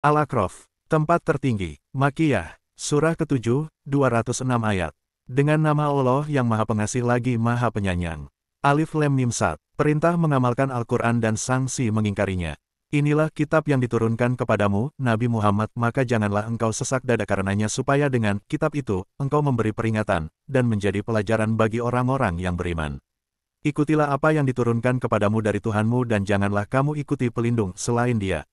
Al-A'raf, tempat tertinggi, Makkiyah, Surah ke-7, 206 ayat. Dengan nama Allah yang Maha Pengasih lagi Maha Penyayang. Alif Lam Mim Sad, perintah mengamalkan Al-Quran dan sanksi mengingkarinya. Inilah kitab yang diturunkan kepadamu, Nabi Muhammad, maka janganlah engkau sesak dada karenanya supaya dengan kitab itu, engkau memberi peringatan, dan menjadi pelajaran bagi orang-orang yang beriman. Ikutilah apa yang diturunkan kepadamu dari Tuhanmu dan janganlah kamu ikuti pelindung selain Dia.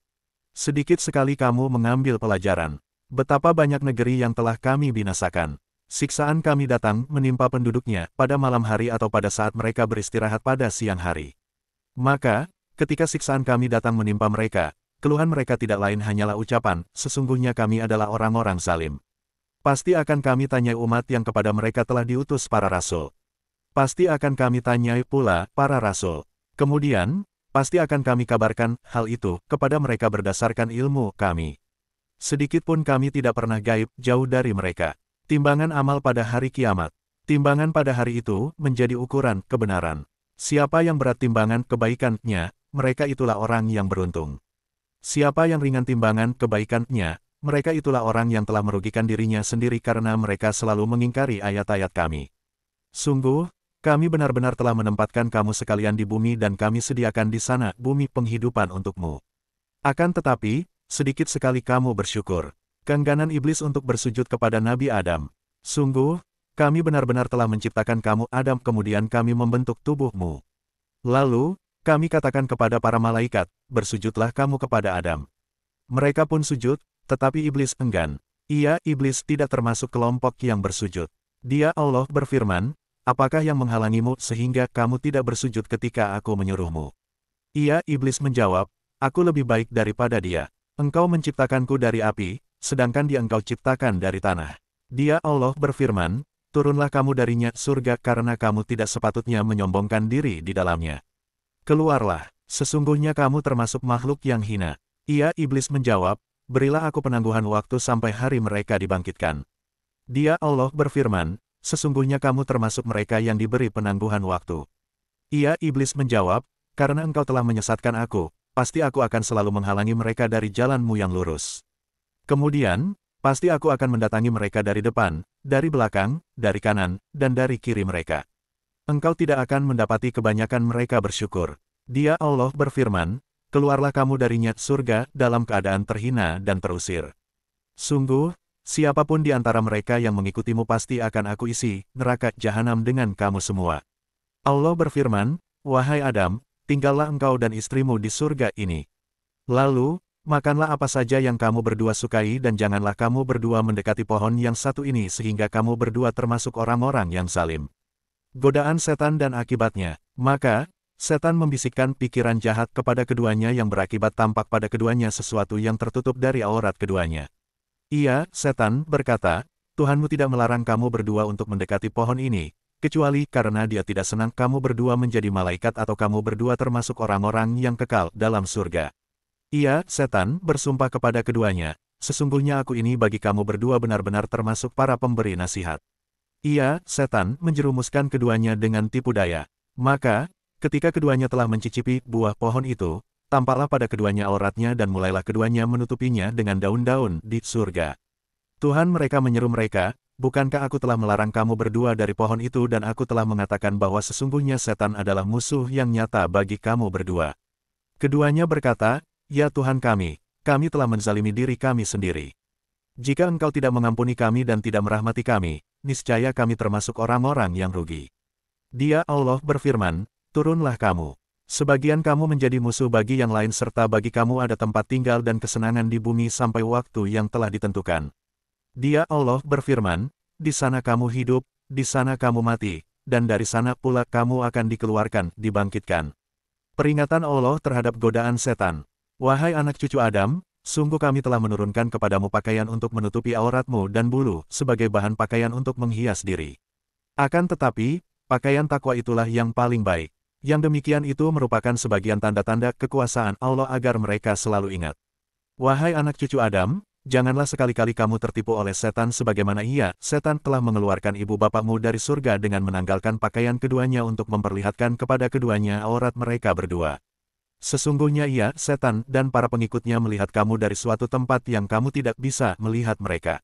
Sedikit sekali kamu mengambil pelajaran. Betapa banyak negeri yang telah kami binasakan. Siksaan kami datang menimpa penduduknya pada malam hari atau pada saat mereka beristirahat pada siang hari. Maka, ketika siksaan kami datang menimpa mereka, keluhan mereka tidak lain hanyalah ucapan, sesungguhnya kami adalah orang-orang zalim. Pasti akan kami tanyai umat yang kepada mereka telah diutus para rasul. Pasti akan kami tanyai pula para rasul. Kemudian, pasti akan kami kabarkan hal itu kepada mereka berdasarkan ilmu kami. Sedikitpun kami tidak pernah gaib jauh dari mereka. Timbangan amal pada hari kiamat. Timbangan pada hari itu menjadi ukuran kebenaran. Siapa yang berat timbangan kebaikannya, mereka itulah orang yang beruntung. Siapa yang ringan timbangan kebaikannya, mereka itulah orang yang telah merugikan dirinya sendiri karena mereka selalu mengingkari ayat-ayat kami. Sungguh, kami benar-benar telah menempatkan kamu sekalian di bumi dan kami sediakan di sana bumi penghidupan untukmu. Akan tetapi, sedikit sekali kamu bersyukur. Keengganan iblis untuk bersujud kepada Nabi Adam. Sungguh, kami benar-benar telah menciptakan kamu Adam kemudian kami membentuk tubuhmu. Lalu, kami katakan kepada para malaikat, bersujudlah kamu kepada Adam. Mereka pun sujud, tetapi iblis enggan. Iblis tidak termasuk kelompok yang bersujud. Dia Allah berfirman, apakah yang menghalangimu sehingga kamu tidak bersujud ketika aku menyuruhmu? Iblis menjawab, aku lebih baik daripada dia. Engkau menciptakanku dari api, sedangkan dia engkau ciptakan dari tanah. Dia Allah berfirman, turunlah kamu darinya surga karena kamu tidak sepatutnya menyombongkan diri di dalamnya. Keluarlah, sesungguhnya kamu termasuk makhluk yang hina. Iblis menjawab, berilah aku penangguhan waktu sampai hari mereka dibangkitkan. Dia Allah berfirman, sesungguhnya kamu termasuk mereka yang diberi penangguhan waktu. Iblis menjawab, karena engkau telah menyesatkan aku, pasti aku akan selalu menghalangi mereka dari jalanmu yang lurus. Kemudian, pasti aku akan mendatangi mereka dari depan, dari belakang, dari kanan, dan dari kiri mereka. Engkau tidak akan mendapati kebanyakan mereka bersyukur. Dia Allah berfirman, keluarlah kamu darinya surga dalam keadaan terhina dan terusir. Sungguh, siapapun di antara mereka yang mengikutimu pasti akan aku isi neraka jahanam dengan kamu semua. Allah berfirman, wahai Adam, tinggallah engkau dan istrimu di surga ini. Lalu, makanlah apa saja yang kamu berdua sukai dan janganlah kamu berdua mendekati pohon yang satu ini sehingga kamu berdua termasuk orang-orang yang zalim. Godaan setan dan akibatnya. Maka, setan membisikkan pikiran jahat kepada keduanya yang berakibat tampak pada keduanya sesuatu yang tertutup dari aurat keduanya. Setan, berkata, Tuhanmu tidak melarang kamu berdua untuk mendekati pohon ini, kecuali karena dia tidak senang kamu berdua menjadi malaikat atau kamu berdua termasuk orang-orang yang kekal dalam surga. Setan, bersumpah kepada keduanya, sesungguhnya aku ini bagi kamu berdua benar-benar termasuk para pemberi nasihat. Setan, menjerumuskan keduanya dengan tipu daya. Maka, ketika keduanya telah mencicipi buah pohon itu, tampaklah pada keduanya auratnya dan mulailah keduanya menutupinya dengan daun-daun di surga. Tuhan mereka menyeru mereka, bukankah aku telah melarang kamu berdua dari pohon itu dan aku telah mengatakan bahwa sesungguhnya setan adalah musuh yang nyata bagi kamu berdua. Keduanya berkata, ya Tuhan kami telah menzalimi diri kami sendiri. Jika engkau tidak mengampuni kami dan tidak merahmati kami, niscaya kami termasuk orang-orang yang rugi. Dia Allah berfirman, turunlah kamu. Sebagian kamu menjadi musuh bagi yang lain serta bagi kamu ada tempat tinggal dan kesenangan di bumi sampai waktu yang telah ditentukan. Dia Allah berfirman, di sana kamu hidup, di sana kamu mati, dan dari sana pula kamu akan dikeluarkan, dibangkitkan. Peringatan Allah terhadap godaan setan. Wahai anak cucu Adam, sungguh kami telah menurunkan kepadamu pakaian untuk menutupi auratmu dan bulu sebagai bahan pakaian untuk menghias diri. Akan tetapi, pakaian takwa itulah yang paling baik. Yang demikian itu merupakan sebagian tanda-tanda kekuasaan Allah agar mereka selalu ingat. Wahai anak cucu Adam, janganlah sekali-kali kamu tertipu oleh setan sebagaimana setan telah mengeluarkan ibu bapakmu dari surga dengan menanggalkan pakaian keduanya untuk memperlihatkan kepada keduanya aurat mereka berdua. Sesungguhnya ia, setan, dan para pengikutnya melihat kamu dari suatu tempat yang kamu tidak bisa melihat mereka.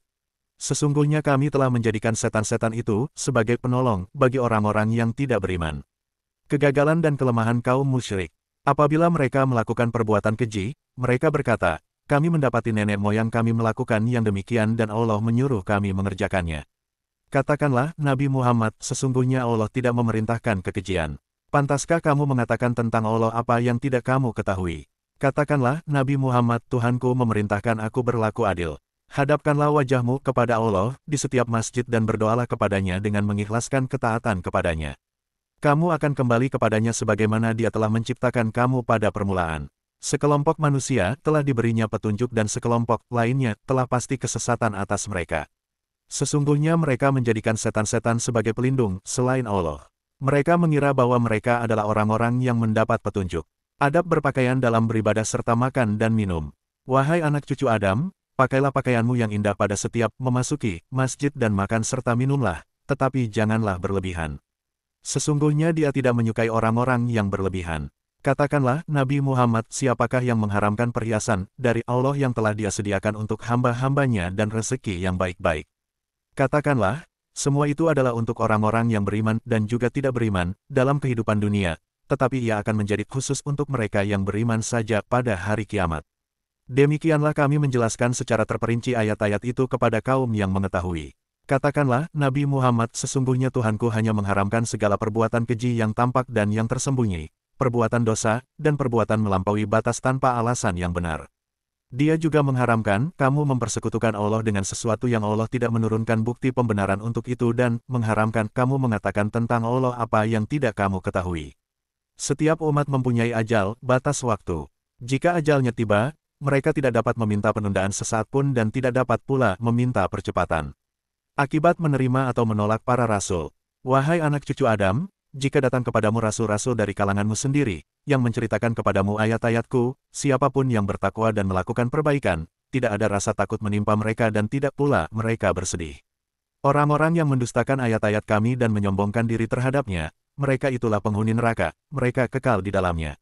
Sesungguhnya kami telah menjadikan setan-setan itu sebagai penolong bagi orang-orang yang tidak beriman. Kegagalan dan kelemahan kaum musyrik. Apabila mereka melakukan perbuatan keji, mereka berkata, kami mendapati nenek moyang kami melakukan yang demikian dan Allah menyuruh kami mengerjakannya. Katakanlah, Nabi Muhammad, sesungguhnya Allah tidak memerintahkan kekejian. Pantaskah kamu mengatakan tentang Allah apa yang tidak kamu ketahui? Katakanlah, Nabi Muhammad, Tuhanku memerintahkan aku berlaku adil. Hadapkanlah wajahmu kepada Allah di setiap masjid dan berdoalah kepadanya dengan mengikhlaskan ketaatan kepadanya. Kamu akan kembali kepadanya sebagaimana dia telah menciptakan kamu pada permulaan. Sekelompok manusia telah diberinya petunjuk dan sekelompok lainnya telah pasti kesesatan atas mereka. Sesungguhnya mereka menjadikan setan-setan sebagai pelindung selain Allah. Mereka mengira bahwa mereka adalah orang-orang yang mendapat petunjuk. Adab berpakaian dalam beribadah serta makan dan minum. Wahai anak cucu Adam, pakailah pakaianmu yang indah pada setiap memasuki masjid dan makan serta minumlah, tetapi janganlah berlebihan. Sesungguhnya dia tidak menyukai orang-orang yang berlebihan. Katakanlah, Nabi Muhammad, siapakah yang mengharamkan perhiasan dari Allah yang telah dia sediakan untuk hamba-hambanya dan rezeki yang baik-baik? Katakanlah, semua itu adalah untuk orang-orang yang beriman dan juga tidak beriman dalam kehidupan dunia, tetapi ia akan menjadi khusus untuk mereka yang beriman saja pada hari kiamat. Demikianlah kami menjelaskan secara terperinci ayat-ayat itu kepada kaum yang mengetahui. Katakanlah, Nabi Muhammad, sesungguhnya Tuhanku hanya mengharamkan segala perbuatan keji yang tampak dan yang tersembunyi, perbuatan dosa, dan perbuatan melampaui batas tanpa alasan yang benar. Dia juga mengharamkan kamu mempersekutukan Allah dengan sesuatu yang Allah tidak menurunkan bukti pembenaran untuk itu dan mengharamkan kamu mengatakan tentang Allah apa yang tidak kamu ketahui. Setiap umat mempunyai ajal, batas waktu. Jika ajalnya tiba, mereka tidak dapat meminta penundaan sesaat pun dan tidak dapat pula meminta percepatan. Akibat menerima atau menolak para rasul. Wahai anak cucu Adam, jika datang kepadamu rasul-rasul dari kalanganmu sendiri, yang menceritakan kepadamu ayat-ayatku, siapapun yang bertakwa dan melakukan perbaikan, tidak ada rasa takut menimpa mereka dan tidak pula mereka bersedih. Orang-orang yang mendustakan ayat-ayat kami dan menyombongkan diri terhadapnya, mereka itulah penghuni neraka, mereka kekal di dalamnya.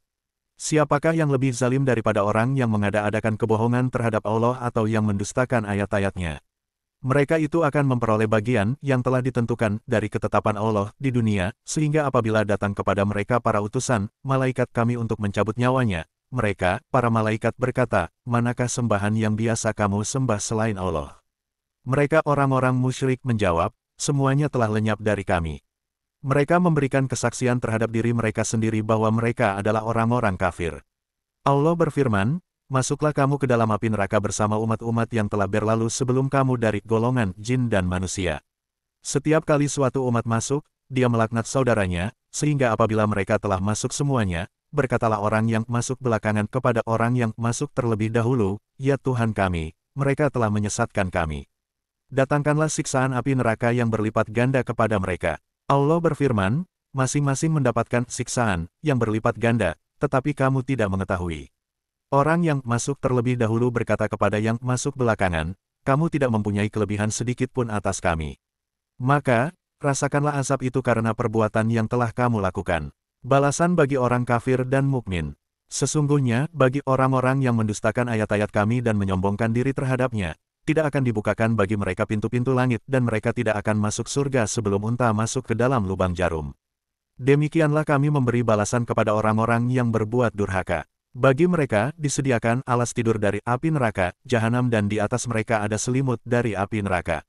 Siapakah yang lebih zalim daripada orang yang mengada-adakan kebohongan terhadap Allah atau yang mendustakan ayat-ayatnya? Mereka itu akan memperoleh bagian yang telah ditentukan dari ketetapan Allah di dunia, sehingga apabila datang kepada mereka para utusan, malaikat kami untuk mencabut nyawanya, mereka, para malaikat berkata, manakah sembahan yang biasa kamu sembah selain Allah? Mereka orang-orang musyrik menjawab, semuanya telah lenyap dari kami. Mereka memberikan kesaksian terhadap diri mereka sendiri bahwa mereka adalah orang-orang kafir. Allah berfirman, masuklah kamu ke dalam api neraka bersama umat-umat yang telah berlalu sebelum kamu dari golongan jin dan manusia. Setiap kali suatu umat masuk, dia melaknat saudaranya, sehingga apabila mereka telah masuk semuanya, berkatalah orang yang masuk belakangan kepada orang yang masuk terlebih dahulu, ya Tuhan kami, mereka telah menyesatkan kami. Datangkanlah siksaan api neraka yang berlipat ganda kepada mereka. Allah berfirman, masing-masing mendapatkan siksaan yang berlipat ganda, tetapi kamu tidak mengetahui. Orang yang masuk terlebih dahulu berkata kepada yang masuk belakangan, kamu tidak mempunyai kelebihan sedikit pun atas kami. Maka, rasakanlah azab itu karena perbuatan yang telah kamu lakukan. Balasan bagi orang kafir dan mukmin. Sesungguhnya, bagi orang-orang yang mendustakan ayat-ayat kami dan menyombongkan diri terhadapnya, tidak akan dibukakan bagi mereka pintu-pintu langit dan mereka tidak akan masuk surga sebelum unta masuk ke dalam lubang jarum. Demikianlah kami memberi balasan kepada orang-orang yang berbuat durhaka. Bagi mereka, disediakan alas tidur dari api neraka, jahanam dan di atas mereka ada selimut dari api neraka.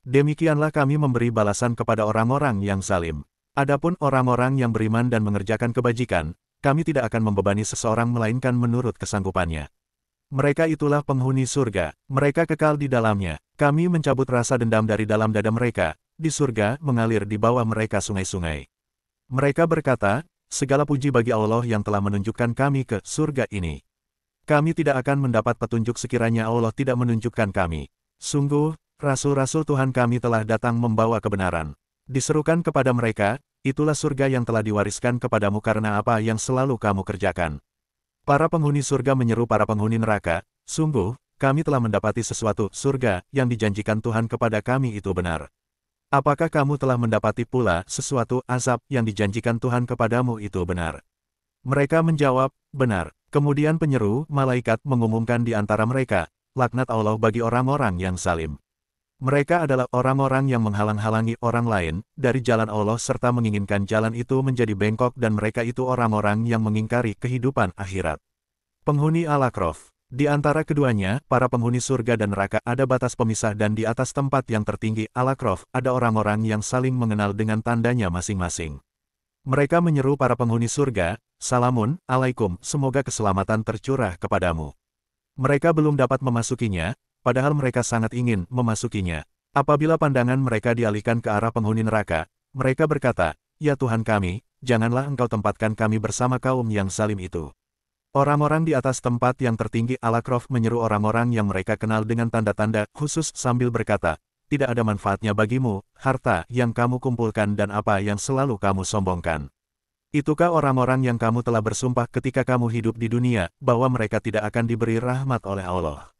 Demikianlah kami memberi balasan kepada orang-orang yang zalim. Adapun orang-orang yang beriman dan mengerjakan kebajikan, kami tidak akan membebani seseorang melainkan menurut kesanggupannya. Mereka itulah penghuni surga, mereka kekal di dalamnya. Kami mencabut rasa dendam dari dalam dada mereka, di surga mengalir di bawah mereka sungai-sungai. Mereka berkata, segala puji bagi Allah yang telah menunjukkan kami ke surga ini. Kami tidak akan mendapat petunjuk sekiranya Allah tidak menunjukkan kami. Sungguh, rasul-rasul Tuhan kami telah datang membawa kebenaran. Diserukan kepada mereka, itulah surga yang telah diwariskan kepadamu karena apa yang selalu kamu kerjakan. Para penghuni surga menyeru para penghuni neraka, sungguh, kami telah mendapati sesuatu surga yang dijanjikan Tuhan kepada kami itu benar. Apakah kamu telah mendapati pula sesuatu azab yang dijanjikan Tuhan kepadamu itu benar? Mereka menjawab, Benar. Kemudian penyeru, malaikat mengumumkan di antara mereka, laknat Allah bagi orang-orang yang zalim. Mereka adalah orang-orang yang menghalang-halangi orang lain dari jalan Allah serta menginginkan jalan itu menjadi bengkok dan mereka itu orang-orang yang mengingkari kehidupan akhirat. Penghuni Al-A'raf. Di antara keduanya, para penghuni surga dan neraka ada batas pemisah dan di atas tempat yang tertinggi Al-A'raf ada orang-orang yang saling mengenal dengan tandanya masing-masing. Mereka menyeru para penghuni surga, "Salamun alaikum, semoga keselamatan tercurah kepadamu." Mereka belum dapat memasukinya, padahal mereka sangat ingin memasukinya. Apabila pandangan mereka dialihkan ke arah penghuni neraka, mereka berkata, "Ya Tuhan kami, janganlah Engkau tempatkan kami bersama kaum yang zalim itu." Orang-orang di atas tempat yang tertinggi Al-A'raf menyeru orang-orang yang mereka kenal dengan tanda-tanda khusus sambil berkata, "Tidak ada manfaatnya bagimu, harta yang kamu kumpulkan dan apa yang selalu kamu sombongkan. Itukah orang-orang yang kamu telah bersumpah ketika kamu hidup di dunia, bahwa mereka tidak akan diberi rahmat oleh Allah?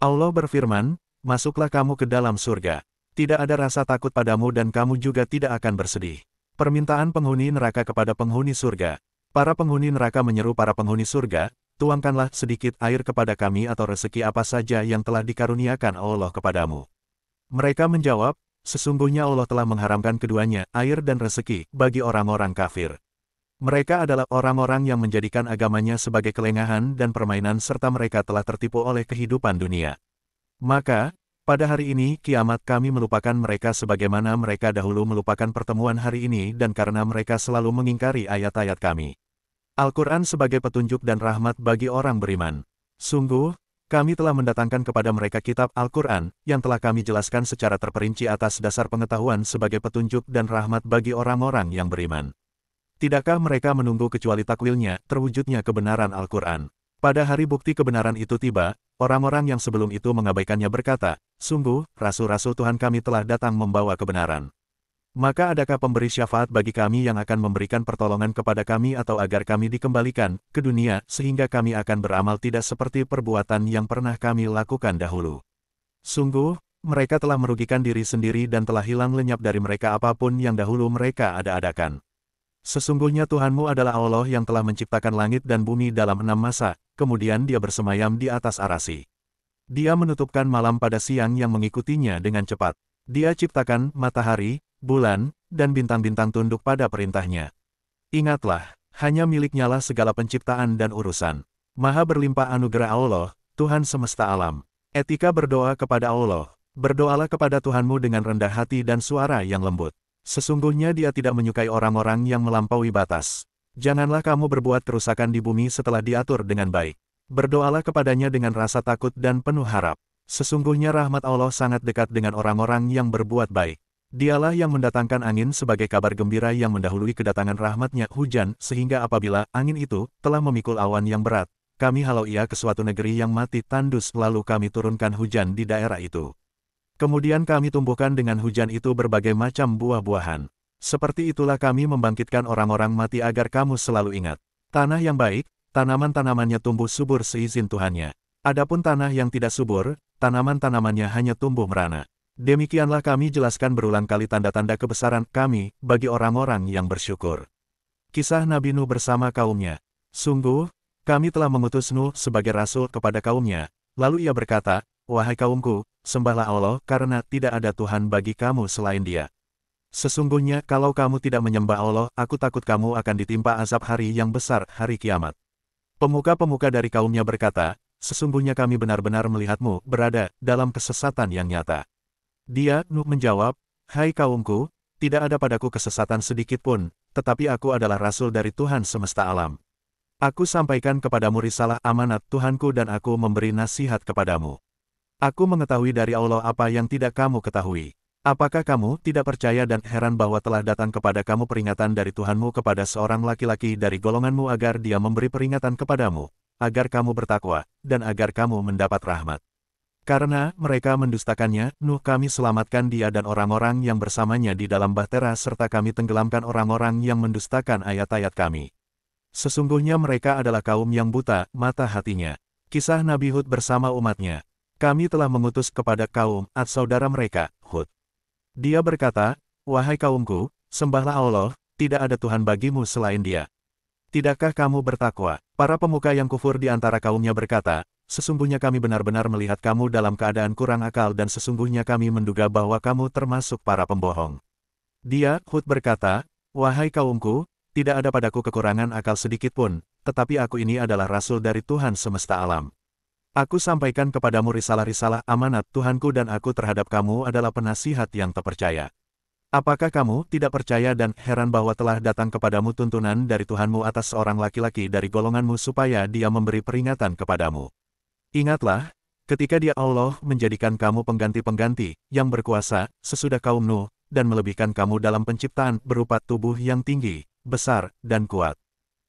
Allah berfirman, masuklah kamu ke dalam surga. Tidak ada rasa takut padamu dan kamu juga tidak akan bersedih." Permintaan penghuni neraka kepada penghuni surga. Para penghuni neraka menyeru para penghuni surga, "Tuangkanlah sedikit air kepada kami atau rezeki apa saja yang telah dikaruniakan Allah kepadamu." Mereka menjawab, "Sesungguhnya Allah telah mengharamkan keduanya, air dan rezeki, bagi orang-orang kafir." Mereka adalah orang-orang yang menjadikan agamanya sebagai kelengahan dan permainan serta mereka telah tertipu oleh kehidupan dunia. Maka, pada hari ini kiamat kami melupakan mereka sebagaimana mereka dahulu melupakan pertemuan hari ini dan karena mereka selalu mengingkari ayat-ayat kami. Al-Quran sebagai petunjuk dan rahmat bagi orang beriman. Sungguh, kami telah mendatangkan kepada mereka kitab Al-Quran, yang telah kami jelaskan secara terperinci atas dasar pengetahuan sebagai petunjuk dan rahmat bagi orang-orang yang beriman. Tidakkah mereka menunggu kecuali takwilnya, terwujudnya kebenaran Al-Quran? Pada hari bukti kebenaran itu tiba, orang-orang yang sebelum itu mengabaikannya berkata, "Sungguh, rasul-rasul Tuhan kami telah datang membawa kebenaran. Maka adakah pemberi syafaat bagi kami yang akan memberikan pertolongan kepada kami atau agar kami dikembalikan ke dunia sehingga kami akan beramal tidak seperti perbuatan yang pernah kami lakukan dahulu?" Sungguh, mereka telah merugikan diri sendiri dan telah hilang lenyap dari mereka apapun yang dahulu mereka ada-adakan. Sesungguhnya Tuhanmu adalah Allah yang telah menciptakan langit dan bumi dalam 6 masa, kemudian Dia bersemayam di atas arasy. Dia menutupkan malam pada siang yang mengikutinya dengan cepat. Dia ciptakan matahari, bulan, dan bintang-bintang tunduk pada perintahnya. Ingatlah, hanya miliknyalah segala penciptaan dan urusan. Maha berlimpah anugerah Allah, Tuhan semesta alam. Etika berdoa kepada Allah. Berdoalah kepada Tuhanmu dengan rendah hati dan suara yang lembut. Sesungguhnya Dia tidak menyukai orang-orang yang melampaui batas. Janganlah kamu berbuat kerusakan di bumi setelah diatur dengan baik. Berdoalah kepadanya dengan rasa takut dan penuh harap. Sesungguhnya rahmat Allah sangat dekat dengan orang-orang yang berbuat baik. Dialah yang mendatangkan angin sebagai kabar gembira yang mendahului kedatangan rahmatnya hujan, sehingga apabila angin itu telah memikul awan yang berat, kami halau ia ke suatu negeri yang mati tandus lalu kami turunkan hujan di daerah itu. Kemudian kami tumbuhkan dengan hujan itu berbagai macam buah-buahan. Seperti itulah kami membangkitkan orang-orang mati agar kamu selalu ingat. Tanah yang baik, tanaman-tanamannya tumbuh subur seizin Tuhannya. Adapun tanah yang tidak subur, tanaman-tanamannya hanya tumbuh merana. Demikianlah kami jelaskan berulang kali tanda-tanda kebesaran kami bagi orang-orang yang bersyukur. Kisah Nabi Nuh bersama kaumnya. Sungguh, kami telah mengutus Nuh sebagai rasul kepada kaumnya. Lalu ia berkata, "Wahai kaumku, sembahlah Allah karena tidak ada Tuhan bagi kamu selain Dia. Sesungguhnya kalau kamu tidak menyembah Allah, aku takut kamu akan ditimpa azab hari yang besar, hari kiamat." Pemuka-pemuka dari kaumnya berkata, "Sesungguhnya kami benar-benar melihatmu berada dalam kesesatan yang nyata." Dia, Nuh menjawab, "Hai kaumku, tidak ada padaku kesesatan sedikit pun, tetapi aku adalah rasul dari Tuhan semesta alam. Aku sampaikan kepadamu risalah amanat Tuhanku dan aku memberi nasihat kepadamu. Aku mengetahui dari Allah apa yang tidak kamu ketahui. Apakah kamu tidak percaya dan heran bahwa telah datang kepada kamu peringatan dari Tuhanmu kepada seorang laki-laki dari golonganmu agar dia memberi peringatan kepadamu, agar kamu bertakwa, dan agar kamu mendapat rahmat? Karena mereka mendustakannya, Nuh kami selamatkan dia dan orang-orang yang bersamanya di dalam bahtera serta kami tenggelamkan orang-orang yang mendustakan ayat-ayat kami. Sesungguhnya mereka adalah kaum yang buta mata hatinya." Kisah Nabi Hud bersama umatnya. Kami telah mengutus kepada kaum Ad saudara mereka, Hud. Dia berkata, "Wahai kaumku, sembahlah Allah, tidak ada Tuhan bagimu selain Dia. Tidakkah kamu bertakwa? Para pemuka yang kufur di antara kaumnya berkata, sesungguhnya kami benar-benar melihat kamu dalam keadaan kurang akal dan sesungguhnya kami menduga bahwa kamu termasuk para pembohong. Dia, Hud berkata, wahai kaumku, tidak ada padaku kekurangan akal sedikit pun, tetapi aku ini adalah rasul dari Tuhan semesta alam. Aku sampaikan kepadamu risalah-risalah amanat Tuhanku dan aku terhadap kamu adalah penasihat yang terpercaya. Apakah kamu tidak percaya dan heran bahwa telah datang kepadamu tuntunan dari Tuhanmu atas seorang laki-laki dari golonganmu supaya dia memberi peringatan kepadamu? Ingatlah, ketika dia Allah menjadikan kamu pengganti-pengganti yang berkuasa sesudah kaum Nuh, dan melebihkan kamu dalam penciptaan berupa tubuh yang tinggi, besar, dan kuat.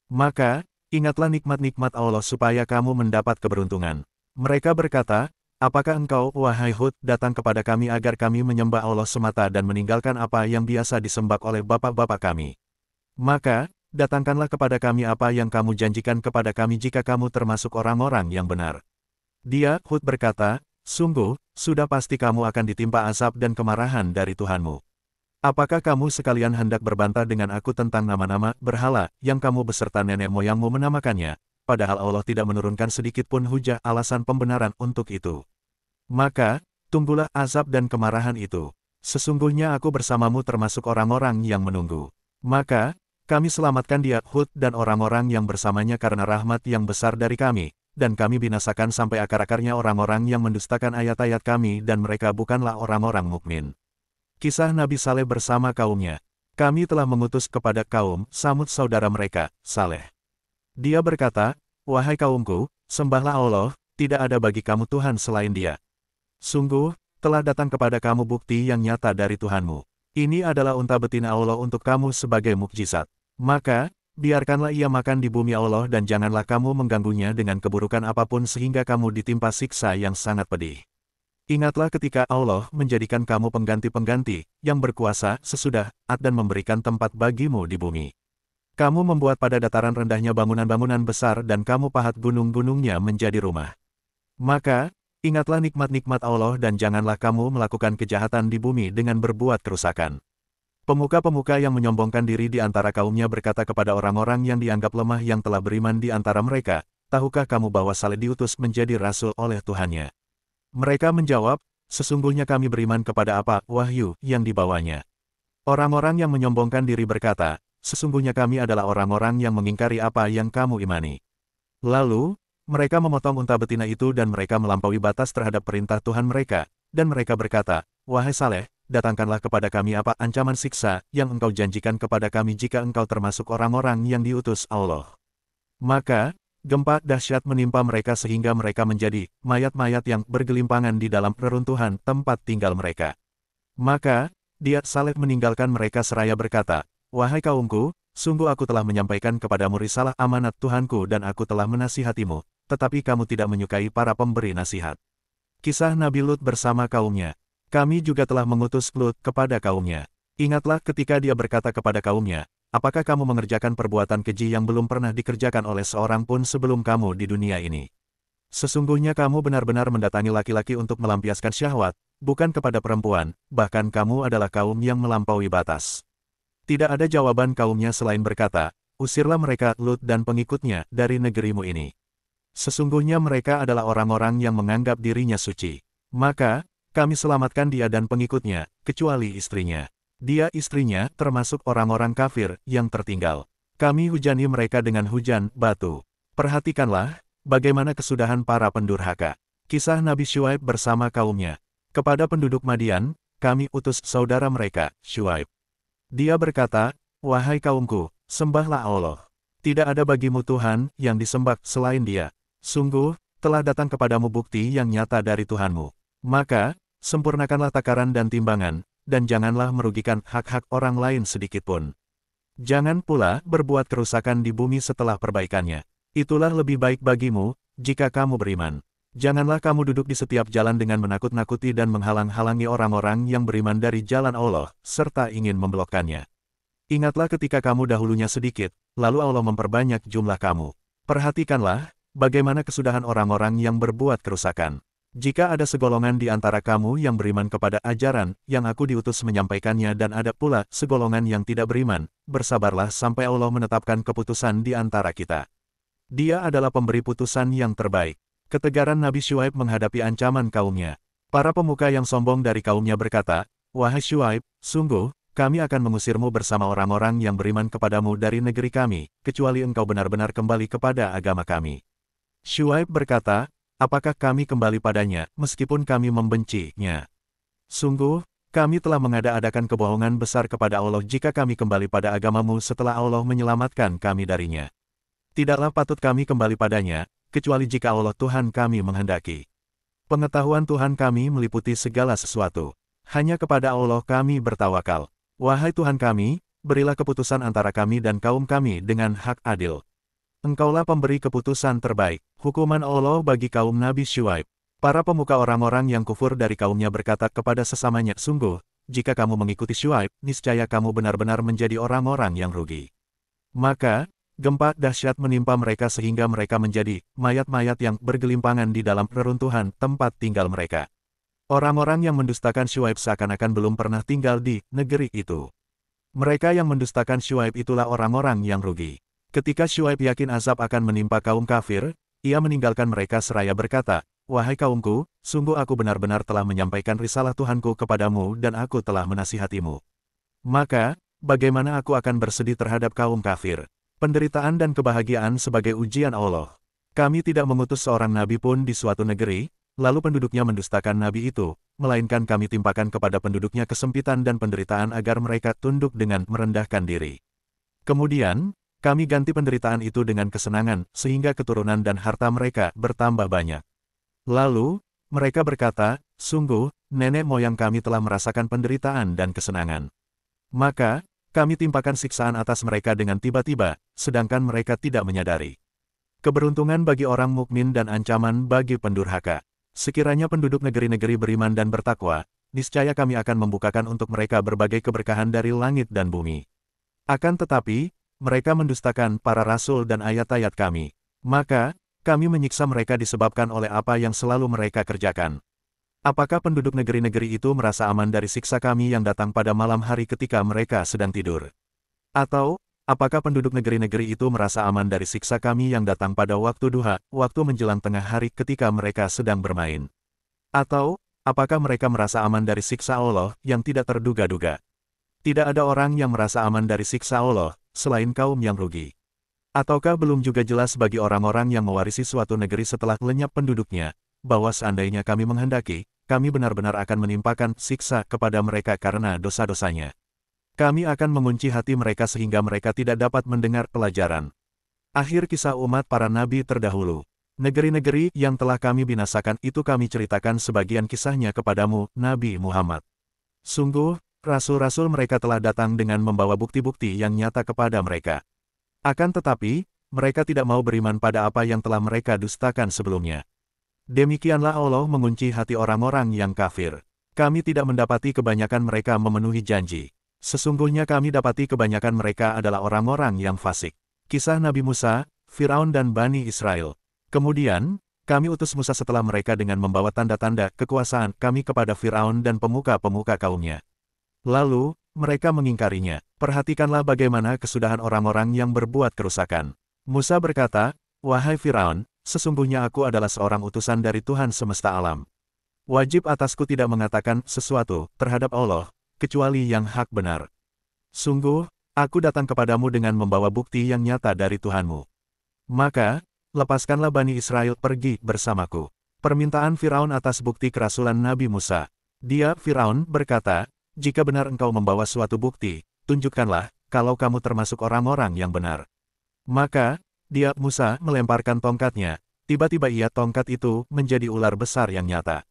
Maka, ingatlah nikmat-nikmat Allah supaya kamu mendapat keberuntungan. Mereka berkata, apakah engkau, wahai Hud, datang kepada kami agar kami menyembah Allah semata dan meninggalkan apa yang biasa disembah oleh bapak-bapak kami? Maka, datangkanlah kepada kami apa yang kamu janjikan kepada kami jika kamu termasuk orang-orang yang benar. Dia, Hud berkata, sungguh, sudah pasti kamu akan ditimpa azab dan kemarahan dari Tuhanmu. Apakah kamu sekalian hendak berbantah dengan aku tentang nama-nama berhala yang kamu beserta nenek moyangmu menamakannya? Padahal Allah tidak menurunkan sedikit pun hujah alasan pembenaran untuk itu. Maka, tunggulah azab dan kemarahan itu. Sesungguhnya aku bersamamu termasuk orang-orang yang menunggu. Maka, kami selamatkan dia, Hud dan orang-orang yang bersamanya karena rahmat yang besar dari kami, dan kami binasakan sampai akar-akarnya orang-orang yang mendustakan ayat-ayat kami dan mereka bukanlah orang-orang mukmin. Kisah Nabi Saleh bersama kaumnya. Kami telah mengutus kepada kaum Samud saudara mereka, Saleh. Dia berkata, wahai kaumku, sembahlah Allah, tidak ada bagi kamu Tuhan selain Dia. Sungguh, telah datang kepada kamu bukti yang nyata dari Tuhanmu. Ini adalah unta betina Allah untuk kamu sebagai mukjizat. Maka, biarkanlah ia makan di bumi Allah dan janganlah kamu mengganggunya dengan keburukan apapun sehingga kamu ditimpa siksa yang sangat pedih. Ingatlah ketika Allah menjadikan kamu pengganti-pengganti yang berkuasa sesudah Ad dan memberikan tempat bagimu di bumi. Kamu membuat pada dataran rendahnya bangunan-bangunan besar dan kamu pahat gunung-gunungnya menjadi rumah. Maka, ingatlah nikmat-nikmat Allah dan janganlah kamu melakukan kejahatan di bumi dengan berbuat kerusakan. Pemuka-pemuka yang menyombongkan diri di antara kaumnya berkata kepada orang-orang yang dianggap lemah yang telah beriman di antara mereka, tahukah kamu bahwa Saleh diutus menjadi rasul oleh Tuhannya? Mereka menjawab, sesungguhnya kami beriman kepada apa wahyu yang dibawanya. Orang-orang yang menyombongkan diri berkata, sesungguhnya kami adalah orang-orang yang mengingkari apa yang kamu imani. Lalu, mereka memotong unta betina itu dan mereka melampaui batas terhadap perintah Tuhan mereka, dan mereka berkata, wahai Saleh, datangkanlah kepada kami apa ancaman siksa yang engkau janjikan kepada kami jika engkau termasuk orang-orang yang diutus Allah. Maka, gempa dahsyat menimpa mereka sehingga mereka menjadi mayat-mayat yang bergelimpangan di dalam reruntuhan tempat tinggal mereka. Maka, dia Saleh meninggalkan mereka seraya berkata, wahai kaumku, sungguh aku telah menyampaikan kepadamu risalah amanat Tuhanku dan aku telah menasihatimu, tetapi kamu tidak menyukai para pemberi nasihat. Kisah Nabi Lut bersama kaumnya. Kami juga telah mengutus Lut kepada kaumnya. Ingatlah ketika dia berkata kepada kaumnya, apakah kamu mengerjakan perbuatan keji yang belum pernah dikerjakan oleh seorang pun sebelum kamu di dunia ini? Sesungguhnya kamu benar-benar mendatangi laki-laki untuk melampiaskan syahwat, bukan kepada perempuan, bahkan kamu adalah kaum yang melampaui batas. Tidak ada jawaban kaumnya selain berkata, usirlah mereka Lut dan pengikutnya dari negerimu ini. Sesungguhnya mereka adalah orang-orang yang menganggap dirinya suci. Maka, kami selamatkan dia dan pengikutnya, kecuali istrinya. Dia istrinya termasuk orang-orang kafir yang tertinggal. Kami hujani mereka dengan hujan batu. Perhatikanlah, bagaimana kesudahan para pendurhaka. Kisah Nabi Syuaib bersama kaumnya. Kepada penduduk Madian, kami utus saudara mereka, Syuaib. Dia berkata, wahai kaumku, sembahlah Allah. Tidak ada bagimu Tuhan yang disembah selain Dia. Sungguh, telah datang kepadamu bukti yang nyata dari Tuhanmu. Maka, sempurnakanlah takaran dan timbangan, dan janganlah merugikan hak-hak orang lain sedikitpun. Jangan pula berbuat kerusakan di bumi setelah perbaikannya. Itulah lebih baik bagimu, jika kamu beriman. Janganlah kamu duduk di setiap jalan dengan menakut-nakuti dan menghalang-halangi orang-orang yang beriman dari jalan Allah, serta ingin memblokkannya. Ingatlah ketika kamu dahulunya sedikit, lalu Allah memperbanyak jumlah kamu. Perhatikanlah, bagaimana kesudahan orang-orang yang berbuat kerusakan. Jika ada segolongan di antara kamu yang beriman kepada ajaran yang aku diutus menyampaikannya dan ada pula segolongan yang tidak beriman, bersabarlah sampai Allah menetapkan keputusan di antara kita. Dia adalah pemberi putusan yang terbaik. Ketegaran Nabi Syuaib menghadapi ancaman kaumnya. Para pemuka yang sombong dari kaumnya berkata, "Wahai Syuaib, sungguh, kami akan mengusirmu bersama orang-orang yang beriman kepadamu dari negeri kami, kecuali engkau benar-benar kembali kepada agama kami." Syuaib berkata, "Apakah kami kembali padanya, meskipun kami membencinya? Sungguh, kami telah mengada-adakan kebohongan besar kepada Allah jika kami kembali pada agamamu setelah Allah menyelamatkan kami darinya. Tidaklah patut kami kembali padanya, kecuali jika Allah Tuhan kami menghendaki. Pengetahuan Tuhan kami meliputi segala sesuatu. Hanya kepada Allah kami bertawakal. Wahai Tuhan kami, berilah keputusan antara kami dan kaum kami dengan hak adil. Engkaulah pemberi keputusan terbaik." Hukuman Allah bagi kaum Nabi Syuaib. Para pemuka orang-orang yang kufur dari kaumnya berkata kepada sesamanya, "Sungguh, jika kamu mengikuti Syuaib, niscaya kamu benar-benar menjadi orang-orang yang rugi." Maka, gempa dahsyat menimpa mereka sehingga mereka menjadi mayat-mayat yang bergelimpangan di dalam reruntuhan tempat tinggal mereka. Orang-orang yang mendustakan Syuaib seakan-akan belum pernah tinggal di negeri itu. Mereka yang mendustakan Syuaib itulah orang-orang yang rugi. Ketika Syuaib yakin azab akan menimpa kaum kafir, ia meninggalkan mereka seraya berkata, "Wahai kaumku, sungguh aku benar-benar telah menyampaikan risalah Tuhanku kepadamu dan aku telah menasihatimu. Maka, bagaimana aku akan bersedih terhadap kaum kafir? Penderitaan dan kebahagiaan sebagai ujian Allah. Kami tidak mengutus seorang nabi pun di suatu negeri, lalu penduduknya mendustakan nabi itu, melainkan kami timpakan kepada penduduknya kesempitan dan penderitaan agar mereka tunduk dengan merendahkan diri. Kemudian, kami ganti penderitaan itu dengan kesenangan, sehingga keturunan dan harta mereka bertambah banyak. Lalu, mereka berkata, sungguh, nenek moyang kami telah merasakan penderitaan dan kesenangan. Maka, kami timpakan siksaan atas mereka dengan tiba-tiba, sedangkan mereka tidak menyadari. Keberuntungan bagi orang mukmin dan ancaman bagi pendurhaka. Sekiranya penduduk negeri-negeri beriman dan bertakwa, niscaya kami akan membukakan untuk mereka berbagai keberkahan dari langit dan bumi. Akan tetapi, mereka mendustakan para rasul dan ayat-ayat kami. Maka, kami menyiksa mereka disebabkan oleh apa yang selalu mereka kerjakan. Apakah penduduk negeri-negeri itu merasa aman dari siksa kami yang datang pada malam hari ketika mereka sedang tidur? Atau, apakah penduduk negeri-negeri itu merasa aman dari siksa kami yang datang pada waktu duha, waktu menjelang tengah hari ketika mereka sedang bermain? Atau, apakah mereka merasa aman dari siksa Allah yang tidak terduga-duga? Tidak ada orang yang merasa aman dari siksa Allah, selain kaum yang rugi. Ataukah belum juga jelas bagi orang-orang yang mewarisi suatu negeri setelah lenyap penduduknya, bahwa seandainya kami menghendaki, kami benar-benar akan menimpakan siksa kepada mereka karena dosa-dosanya. Kami akan mengunci hati mereka sehingga mereka tidak dapat mendengar pelajaran. Akhir kisah umat para nabi terdahulu. Negeri-negeri yang telah kami binasakan itu kami ceritakan sebagian kisahnya kepadamu, Nabi Muhammad. Sungguh, rasul-rasul mereka telah datang dengan membawa bukti-bukti yang nyata kepada mereka. Akan tetapi, mereka tidak mau beriman pada apa yang telah mereka dustakan sebelumnya. Demikianlah Allah mengunci hati orang-orang yang kafir. Kami tidak mendapati kebanyakan mereka memenuhi janji. Sesungguhnya kami dapati kebanyakan mereka adalah orang-orang yang fasik. Kisah Nabi Musa, Firaun dan Bani Israel. Kemudian, kami utus Musa setelah mereka dengan membawa tanda-tanda kekuasaan kami kepada Firaun dan pemuka-pemuka kaumnya. Lalu, mereka mengingkarinya. Perhatikanlah bagaimana kesudahan orang-orang yang berbuat kerusakan. Musa berkata, "Wahai Firaun, sesungguhnya aku adalah seorang utusan dari Tuhan semesta alam. Wajib atasku tidak mengatakan sesuatu terhadap Allah, kecuali yang hak benar. Sungguh, aku datang kepadamu dengan membawa bukti yang nyata dari Tuhanmu. Maka, lepaskanlah Bani Israel pergi bersamaku." Permintaan Firaun atas bukti kerasulan Nabi Musa. Dia, Firaun, berkata, "Jika benar engkau membawa suatu bukti, tunjukkanlah, kalau kamu termasuk orang-orang yang benar." Maka, dia, Musa, melemparkan tongkatnya. Tiba-tiba tongkat itu menjadi ular besar yang nyata.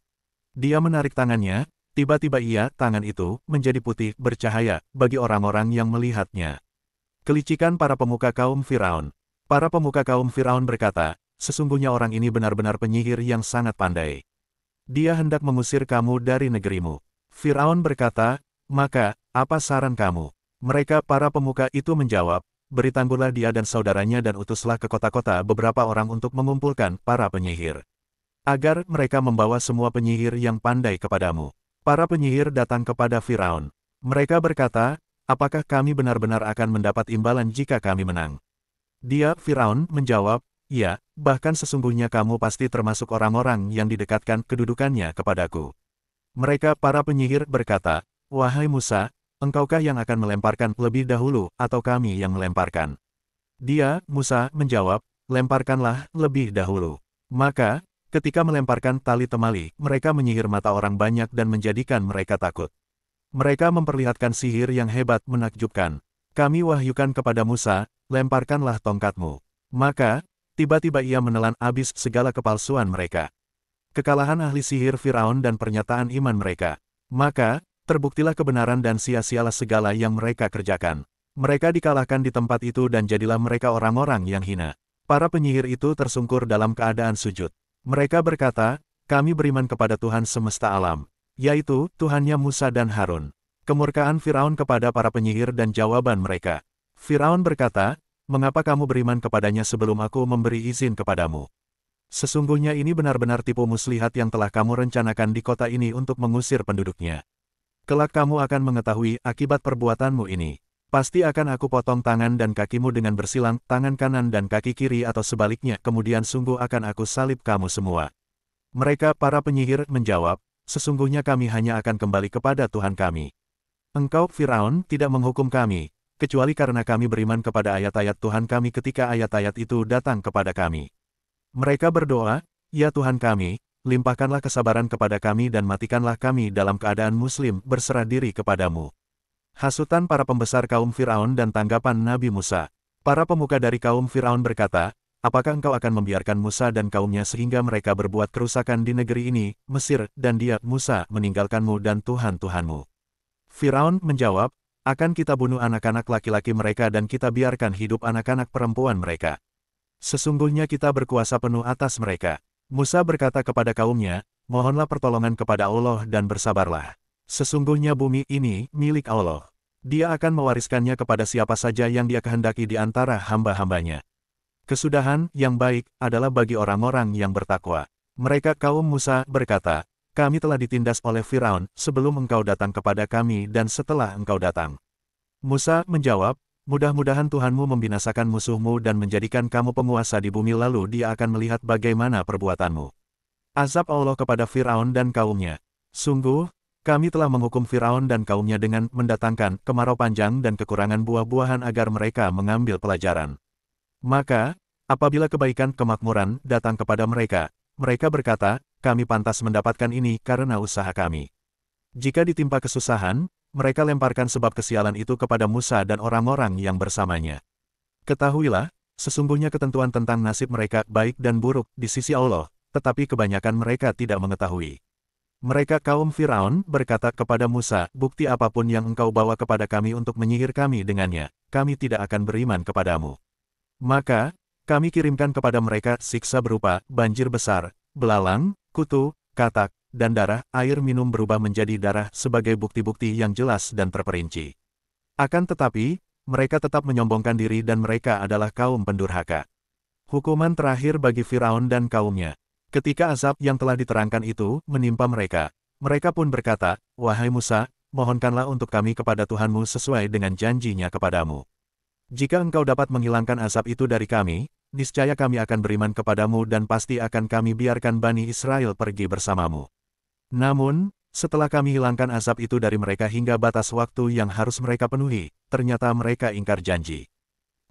Dia menarik tangannya, tiba-tiba tangan itu, menjadi putih, bercahaya, bagi orang-orang yang melihatnya. Kelicikan para pemuka kaum Firaun. Para pemuka kaum Firaun berkata, "Sesungguhnya orang ini benar-benar penyihir yang sangat pandai. Dia hendak mengusir kamu dari negerimu." Firaun berkata, "Maka, apa saran kamu?" Mereka para pemuka itu menjawab, "Beri tamburlah dia dan saudaranya dan utuslah ke kota-kota beberapa orang untuk mengumpulkan para penyihir. Agar mereka membawa semua penyihir yang pandai kepadamu." Para penyihir datang kepada Firaun. Mereka berkata, "Apakah kami benar-benar akan mendapat imbalan jika kami menang?" Dia, Firaun, menjawab, Ya, bahkan sesungguhnya kamu pasti termasuk orang-orang yang didekatkan kedudukannya kepadaku. Mereka para penyihir berkata, "Wahai Musa, engkaukah yang akan melemparkan lebih dahulu, atau kami yang melemparkan?" Dia, Musa, menjawab, "Lemparkanlah lebih dahulu." Maka, ketika melemparkan tali temali, mereka menyihir mata orang banyak dan menjadikan mereka takut. Mereka memperlihatkan sihir yang hebat menakjubkan. Kami wahyukan kepada Musa, "Lemparkanlah tongkatmu." Maka, tiba-tiba ia menelan habis segala kepalsuan mereka. Kekalahan ahli sihir Firaun dan pernyataan iman mereka. Maka, terbuktilah kebenaran dan sia-sialah segala yang mereka kerjakan. Mereka dikalahkan di tempat itu dan jadilah mereka orang-orang yang hina. Para penyihir itu tersungkur dalam keadaan sujud. Mereka berkata, "Kami beriman kepada Tuhan semesta alam, yaitu Tuhannya Musa dan Harun." Kemurkaan Firaun kepada para penyihir dan jawaban mereka. Firaun berkata, "Mengapa kamu beriman kepadanya sebelum aku memberi izin kepadamu? Sesungguhnya ini benar-benar tipu muslihat yang telah kamu rencanakan di kota ini untuk mengusir penduduknya. Kelak kamu akan mengetahui akibat perbuatanmu ini. Pasti akan aku potong tangan dan kakimu dengan bersilang, tangan kanan dan kaki kiri atau sebaliknya, kemudian sungguh akan aku salib kamu semua." Mereka para penyihir menjawab, "Sesungguhnya kami hanya akan kembali kepada Tuhan kami. Engkau, Firaun, tidak menghukum kami, kecuali karena kami beriman kepada ayat-ayat Tuhan kami ketika ayat-ayat itu datang kepada kami." Mereka berdoa, "Ya Tuhan kami, limpahkanlah kesabaran kepada kami dan matikanlah kami dalam keadaan muslim berserah diri kepadamu." Hasutan para pembesar kaum Firaun dan tanggapan Nabi Musa. Para pemuka dari kaum Firaun berkata, "Apakah engkau akan membiarkan Musa dan kaumnya sehingga mereka berbuat kerusakan di negeri ini, Mesir, dan dia, Musa, meninggalkanmu dan Tuhan-Tuhanmu?" Firaun menjawab, "Akan kita bunuh anak-anak laki-laki mereka dan kita biarkan hidup anak-anak perempuan mereka. Sesungguhnya kita berkuasa penuh atas mereka." Musa berkata kepada kaumnya, "Mohonlah pertolongan kepada Allah dan bersabarlah. Sesungguhnya bumi ini milik Allah. Dia akan mewariskannya kepada siapa saja yang Dia kehendaki di antara hamba-hambanya. Kesudahan yang baik adalah bagi orang-orang yang bertakwa." Mereka kaum Musa berkata, "Kami telah ditindas oleh Firaun sebelum engkau datang kepada kami dan setelah engkau datang." Musa menjawab, "Mudah-mudahan Tuhanmu membinasakan musuhmu dan menjadikan kamu penguasa di bumi, lalu Dia akan melihat bagaimana perbuatanmu." Azab Allah kepada Firaun dan kaumnya. Sungguh, kami telah menghukum Firaun dan kaumnya dengan mendatangkan kemarau panjang dan kekurangan buah-buahan agar mereka mengambil pelajaran. Maka, apabila kebaikan kemakmuran datang kepada mereka, mereka berkata, "Kami pantas mendapatkan ini karena usaha kami." Jika ditimpa kesusahan, mereka lemparkan sebab kesialan itu kepada Musa dan orang-orang yang bersamanya. Ketahuilah, sesungguhnya ketentuan tentang nasib mereka baik dan buruk di sisi Allah, tetapi kebanyakan mereka tidak mengetahui. Mereka kaum Firaun berkata kepada Musa, "Bukti apapun yang engkau bawa kepada kami untuk menyihir kami dengannya, kami tidak akan beriman kepadamu." Maka, kami kirimkan kepada mereka siksa berupa banjir besar, belalang, kutu, katak, dan darah. Air minum berubah menjadi darah sebagai bukti-bukti yang jelas dan terperinci. Akan tetapi, mereka tetap menyombongkan diri dan mereka adalah kaum pendurhaka. Hukuman terakhir bagi Firaun dan kaumnya. Ketika azab yang telah diterangkan itu menimpa mereka, mereka pun berkata, "Wahai Musa, mohonkanlah untuk kami kepada Tuhanmu sesuai dengan janjinya kepadamu. Jika engkau dapat menghilangkan azab itu dari kami, niscaya kami akan beriman kepadamu dan pasti akan kami biarkan Bani Israel pergi bersamamu." Namun, setelah kami hilangkan azab itu dari mereka hingga batas waktu yang harus mereka penuhi, ternyata mereka ingkar janji.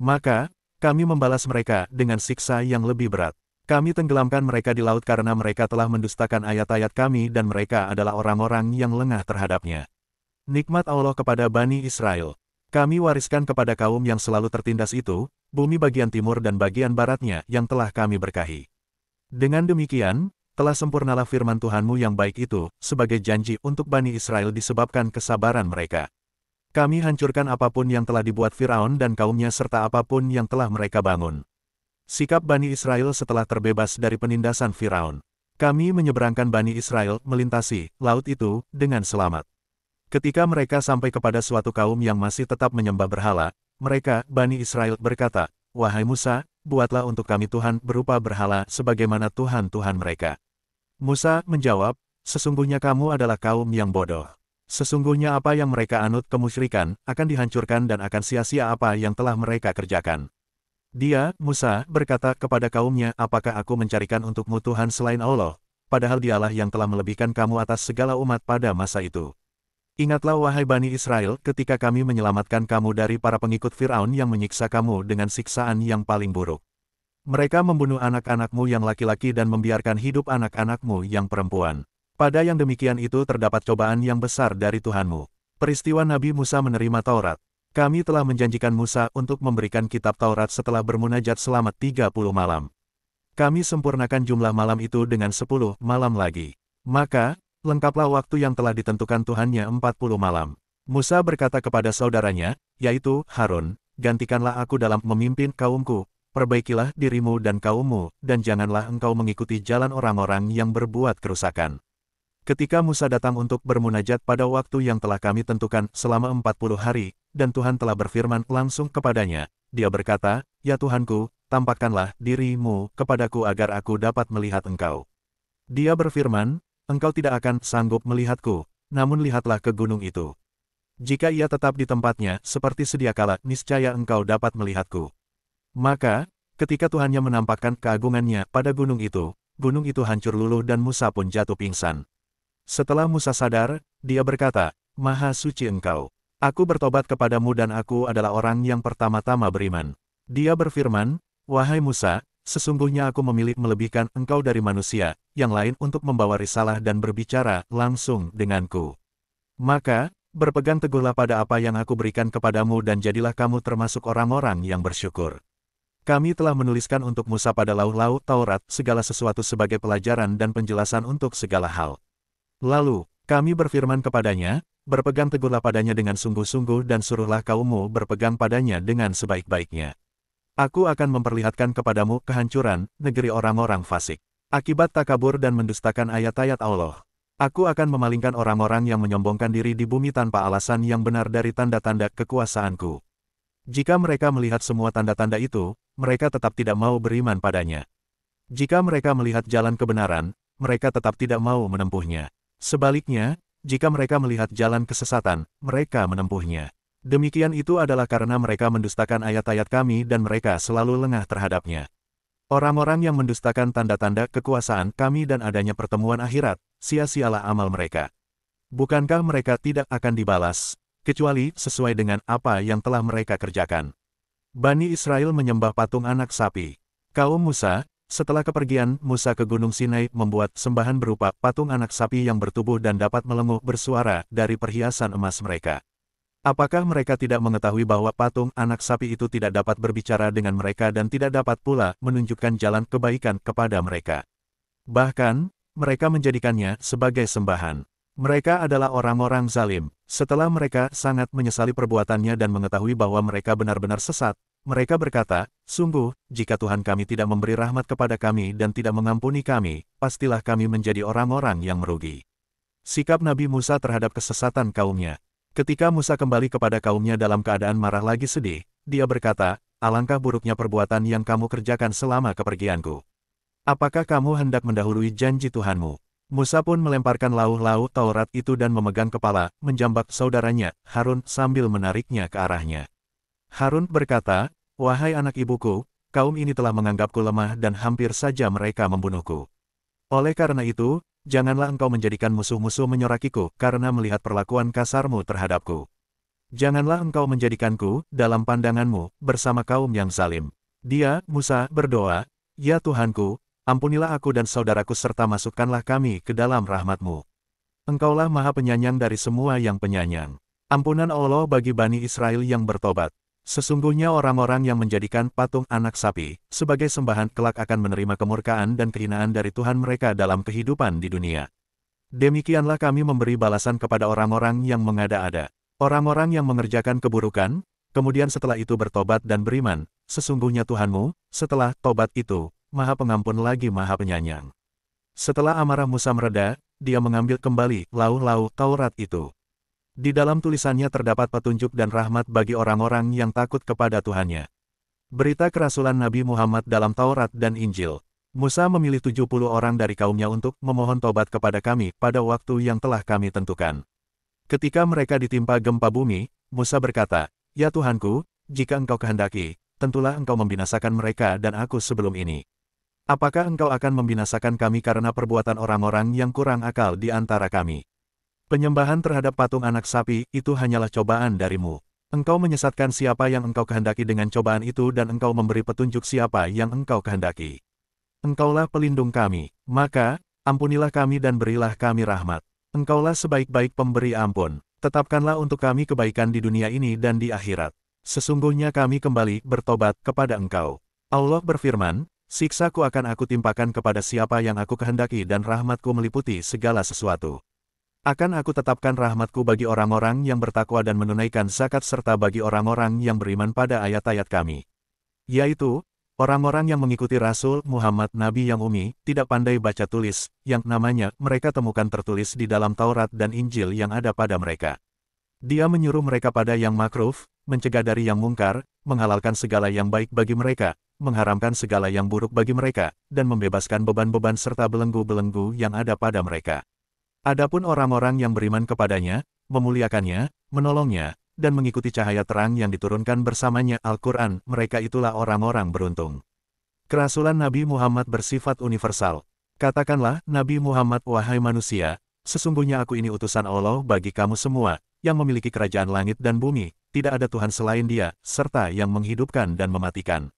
Maka, kami membalas mereka dengan siksa yang lebih berat. Kami tenggelamkan mereka di laut karena mereka telah mendustakan ayat-ayat kami dan mereka adalah orang-orang yang lengah terhadapnya. Nikmat Allah kepada Bani Israel. Kami wariskan kepada kaum yang selalu tertindas itu, bumi bagian timur dan bagian baratnya yang telah kami berkahi. Dengan demikian, telah sempurnalah firman Tuhanmu yang baik itu, sebagai janji untuk Bani Israel disebabkan kesabaran mereka. Kami hancurkan apapun yang telah dibuat Firaun dan kaumnya serta apapun yang telah mereka bangun. Sikap Bani Israel setelah terbebas dari penindasan Firaun. Kami menyeberangkan Bani Israel melintasi laut itu dengan selamat. Ketika mereka sampai kepada suatu kaum yang masih tetap menyembah berhala, mereka, Bani Israel, berkata, "Wahai Musa, buatlah untuk kami Tuhan berupa berhala sebagaimana Tuhan-Tuhan mereka." Musa menjawab, "Sesungguhnya kamu adalah kaum yang bodoh. Sesungguhnya apa yang mereka anut kemusyrikan, akan dihancurkan dan akan sia-sia apa yang telah mereka kerjakan." Dia, Musa, berkata kepada kaumnya, apakah aku mencarikan untukmu Tuhan selain Allah, padahal dialah yang telah melebihkan kamu atas segala umat pada masa itu. Ingatlah wahai Bani Israel ketika kami menyelamatkan kamu dari para pengikut Fir'aun yang menyiksa kamu dengan siksaan yang paling buruk. Mereka membunuh anak-anakmu yang laki-laki dan membiarkan hidup anak-anakmu yang perempuan. Pada yang demikian itu terdapat cobaan yang besar dari Tuhanmu. Peristiwa Nabi Musa menerima Taurat. Kami telah menjanjikan Musa untuk memberikan kitab Taurat setelah bermunajat selama 30 malam. Kami sempurnakan jumlah malam itu dengan 10 malam lagi. Maka, lengkaplah waktu yang telah ditentukan Tuhannya 40 malam. Musa berkata kepada saudaranya, yaitu Harun, gantikanlah aku dalam memimpin kaumku, perbaikilah dirimu dan kaummu, dan janganlah engkau mengikuti jalan orang-orang yang berbuat kerusakan. Ketika Musa datang untuk bermunajat pada waktu yang telah kami tentukan selama 40 hari, dan Tuhan telah berfirman langsung kepadanya, dia berkata, ya Tuhanku, tampakkanlah dirimu kepadaku agar aku dapat melihat engkau. Dia berfirman, engkau tidak akan sanggup melihatku, namun lihatlah ke gunung itu. Jika ia tetap di tempatnya seperti sedia kala, niscaya engkau dapat melihatku. Maka, ketika Tuhannya menampakkan keagungannya pada gunung itu hancur luluh dan Musa pun jatuh pingsan. Setelah Musa sadar, dia berkata, Maha suci engkau. Aku bertobat kepadamu dan aku adalah orang yang pertama-tama beriman. Dia berfirman, wahai Musa, sesungguhnya aku memilih melebihkan engkau dari manusia, yang lain untuk membawa risalah dan berbicara langsung denganku. Maka, berpegang teguhlah pada apa yang aku berikan kepadamu dan jadilah kamu termasuk orang-orang yang bersyukur. Kami telah menuliskan untuk Musa pada lauh-lauh Taurat segala sesuatu sebagai pelajaran dan penjelasan untuk segala hal. Lalu, kami berfirman kepadanya, berpegang teguhlah padanya dengan sungguh-sungguh dan suruhlah kaummu berpegang padanya dengan sebaik-baiknya. Aku akan memperlihatkan kepadamu kehancuran negeri orang-orang fasik. Akibat takabur dan mendustakan ayat-ayat Allah. Aku akan memalingkan orang-orang yang menyombongkan diri di bumi tanpa alasan yang benar dari tanda-tanda kekuasaanku. Jika mereka melihat semua tanda-tanda itu, mereka tetap tidak mau beriman padanya. Jika mereka melihat jalan kebenaran, mereka tetap tidak mau menempuhnya. Sebaliknya, jika mereka melihat jalan kesesatan, mereka menempuhnya. Demikian itu adalah karena mereka mendustakan ayat-ayat kami dan mereka selalu lengah terhadapnya. Orang-orang yang mendustakan tanda-tanda kekuasaan kami dan adanya pertemuan akhirat, sia-sialah amal mereka. Bukankah mereka tidak akan dibalas, kecuali sesuai dengan apa yang telah mereka kerjakan? Bani Israel menyembah patung anak sapi. Kaum Musa, setelah kepergian Musa ke Gunung Sinai membuat sembahan berupa patung anak sapi yang bertubuh dan dapat melenguh bersuara dari perhiasan emas mereka. Apakah mereka tidak mengetahui bahwa patung anak sapi itu tidak dapat berbicara dengan mereka dan tidak dapat pula menunjukkan jalan kebaikan kepada mereka? Bahkan, mereka menjadikannya sebagai sembahan. Mereka adalah orang-orang zalim. Setelah mereka sangat menyesali perbuatannya dan mengetahui bahwa mereka benar-benar sesat, mereka berkata, sungguh, jika Tuhan kami tidak memberi rahmat kepada kami dan tidak mengampuni kami, pastilah kami menjadi orang-orang yang merugi. Sikap Nabi Musa terhadap kesesatan kaumnya. Ketika Musa kembali kepada kaumnya dalam keadaan marah lagi sedih, dia berkata, alangkah buruknya perbuatan yang kamu kerjakan selama kepergianku. Apakah kamu hendak mendahului janji Tuhanmu? Musa pun melemparkan lauh-lauh Taurat itu dan memegang kepala, menjambak saudaranya, Harun sambil menariknya ke arahnya. Harun berkata, wahai anak ibuku, kaum ini telah menganggapku lemah dan hampir saja mereka membunuhku. Oleh karena itu, janganlah engkau menjadikan musuh-musuh menyorakiku karena melihat perlakuan kasarmu terhadapku. Janganlah engkau menjadikanku, dalam pandanganmu, bersama kaum yang zalim. Dia, Musa, berdoa, ya Tuhanku, ampunilah aku dan saudaraku serta masukkanlah kami ke dalam rahmat-Mu. Engkaulah Maha Penyayang dari semua yang penyayang. Ampunan Allah bagi Bani Israel yang bertobat. Sesungguhnya orang-orang yang menjadikan patung anak sapi sebagai sembahan kelak akan menerima kemurkaan dan kehinaan dari Tuhan mereka dalam kehidupan di dunia. Demikianlah kami memberi balasan kepada orang-orang yang mengada-ada. Orang-orang yang mengerjakan keburukan, kemudian setelah itu bertobat dan beriman, sesungguhnya Tuhanmu, setelah tobat itu, Maha Pengampun lagi Maha Penyayang. Setelah amarah Musa mereda, dia mengambil kembali lauh-lauh Taurat itu. Di dalam tulisannya terdapat petunjuk dan rahmat bagi orang-orang yang takut kepada Tuhannya. Berita kerasulan Nabi Muhammad dalam Taurat dan Injil. Musa memilih 70 orang dari kaumnya untuk memohon tobat kepada kami pada waktu yang telah kami tentukan. Ketika mereka ditimpa gempa bumi, Musa berkata, ya Tuhanku, jika engkau kehendaki, tentulah engkau membinasakan mereka dan aku sebelum ini. Apakah engkau akan membinasakan kami karena perbuatan orang-orang yang kurang akal di antara kami? Penyembahan terhadap patung anak sapi itu hanyalah cobaan darimu. Engkau menyesatkan siapa yang engkau kehendaki dengan cobaan itu dan engkau memberi petunjuk siapa yang engkau kehendaki. Engkaulah pelindung kami, maka, ampunilah kami dan berilah kami rahmat. Engkaulah sebaik-baik pemberi ampun. Tetapkanlah untuk kami kebaikan di dunia ini dan di akhirat. Sesungguhnya kami kembali bertobat kepada Engkau. Allah berfirman, siksaku akan aku timpakan kepada siapa yang aku kehendaki dan rahmatku meliputi segala sesuatu. Akan aku tetapkan rahmatku bagi orang-orang yang bertakwa dan menunaikan zakat serta bagi orang-orang yang beriman pada ayat-ayat kami. Yaitu, orang-orang yang mengikuti Rasul Muhammad Nabi yang umi, tidak pandai baca tulis, yang namanya mereka temukan tertulis di dalam Taurat dan Injil yang ada pada mereka. Dia menyuruh mereka pada yang makruf, mencegah dari yang mungkar, menghalalkan segala yang baik bagi mereka, mengharamkan segala yang buruk bagi mereka, dan membebaskan beban-beban serta belenggu-belenggu yang ada pada mereka. Adapun orang-orang yang beriman kepadanya, memuliakannya, menolongnya, dan mengikuti cahaya terang yang diturunkan bersamanya Al-Quran, mereka itulah orang-orang beruntung. Kerasulan Nabi Muhammad bersifat universal. Katakanlah, Nabi Muhammad, wahai manusia, sesungguhnya aku ini utusan Allah bagi kamu semua, yang memiliki kerajaan langit dan bumi, tidak ada Tuhan selain Dia, serta yang menghidupkan dan mematikan.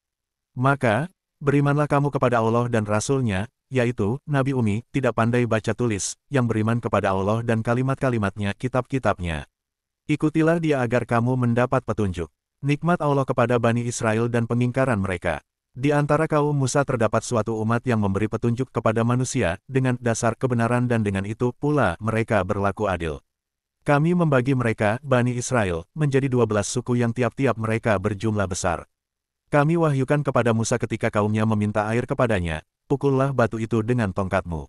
Maka, berimanlah kamu kepada Allah dan Rasul-Nya, yaitu, Nabi Umi, tidak pandai baca tulis, yang beriman kepada Allah dan kalimat-kalimatnya, kitab-kitabnya. Ikutilah dia agar kamu mendapat petunjuk. Nikmat Allah kepada Bani Israel dan pengingkaran mereka. Di antara kaum Musa terdapat suatu umat yang memberi petunjuk kepada manusia, dengan dasar kebenaran dan dengan itu pula mereka berlaku adil. Kami membagi mereka, Bani Israel, menjadi 12 suku yang tiap-tiap mereka berjumlah besar. Kami wahyukan kepada Musa ketika kaumnya meminta air kepadanya, pukullah batu itu dengan tongkatmu.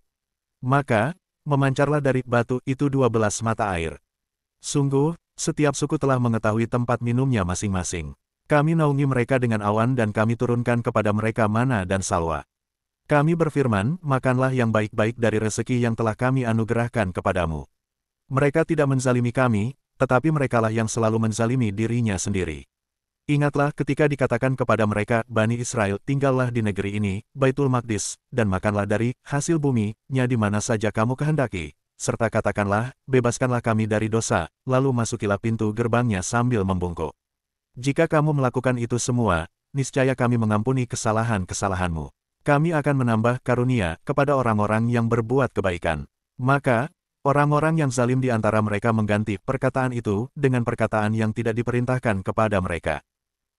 Maka, memancarlah dari batu itu 12 mata air. Sungguh, setiap suku telah mengetahui tempat minumnya masing-masing. Kami naungi mereka dengan awan dan kami turunkan kepada mereka mana dan salwa. Kami berfirman, makanlah yang baik-baik dari rezeki yang telah kami anugerahkan kepadamu. Mereka tidak menzalimi kami, tetapi merekalah yang selalu menzalimi dirinya sendiri. Ingatlah ketika dikatakan kepada mereka, Bani Israel, tinggallah di negeri ini, Baitul Maqdis, dan makanlah dari hasil bumi-nya di mana saja kamu kehendaki, serta katakanlah, bebaskanlah kami dari dosa, lalu masukilah pintu gerbangnya sambil membungkuk. Jika kamu melakukan itu semua, niscaya kami mengampuni kesalahan-kesalahanmu. Kami akan menambah karunia kepada orang-orang yang berbuat kebaikan. Maka, orang-orang yang zalim di antara mereka mengganti perkataan itu dengan perkataan yang tidak diperintahkan kepada mereka.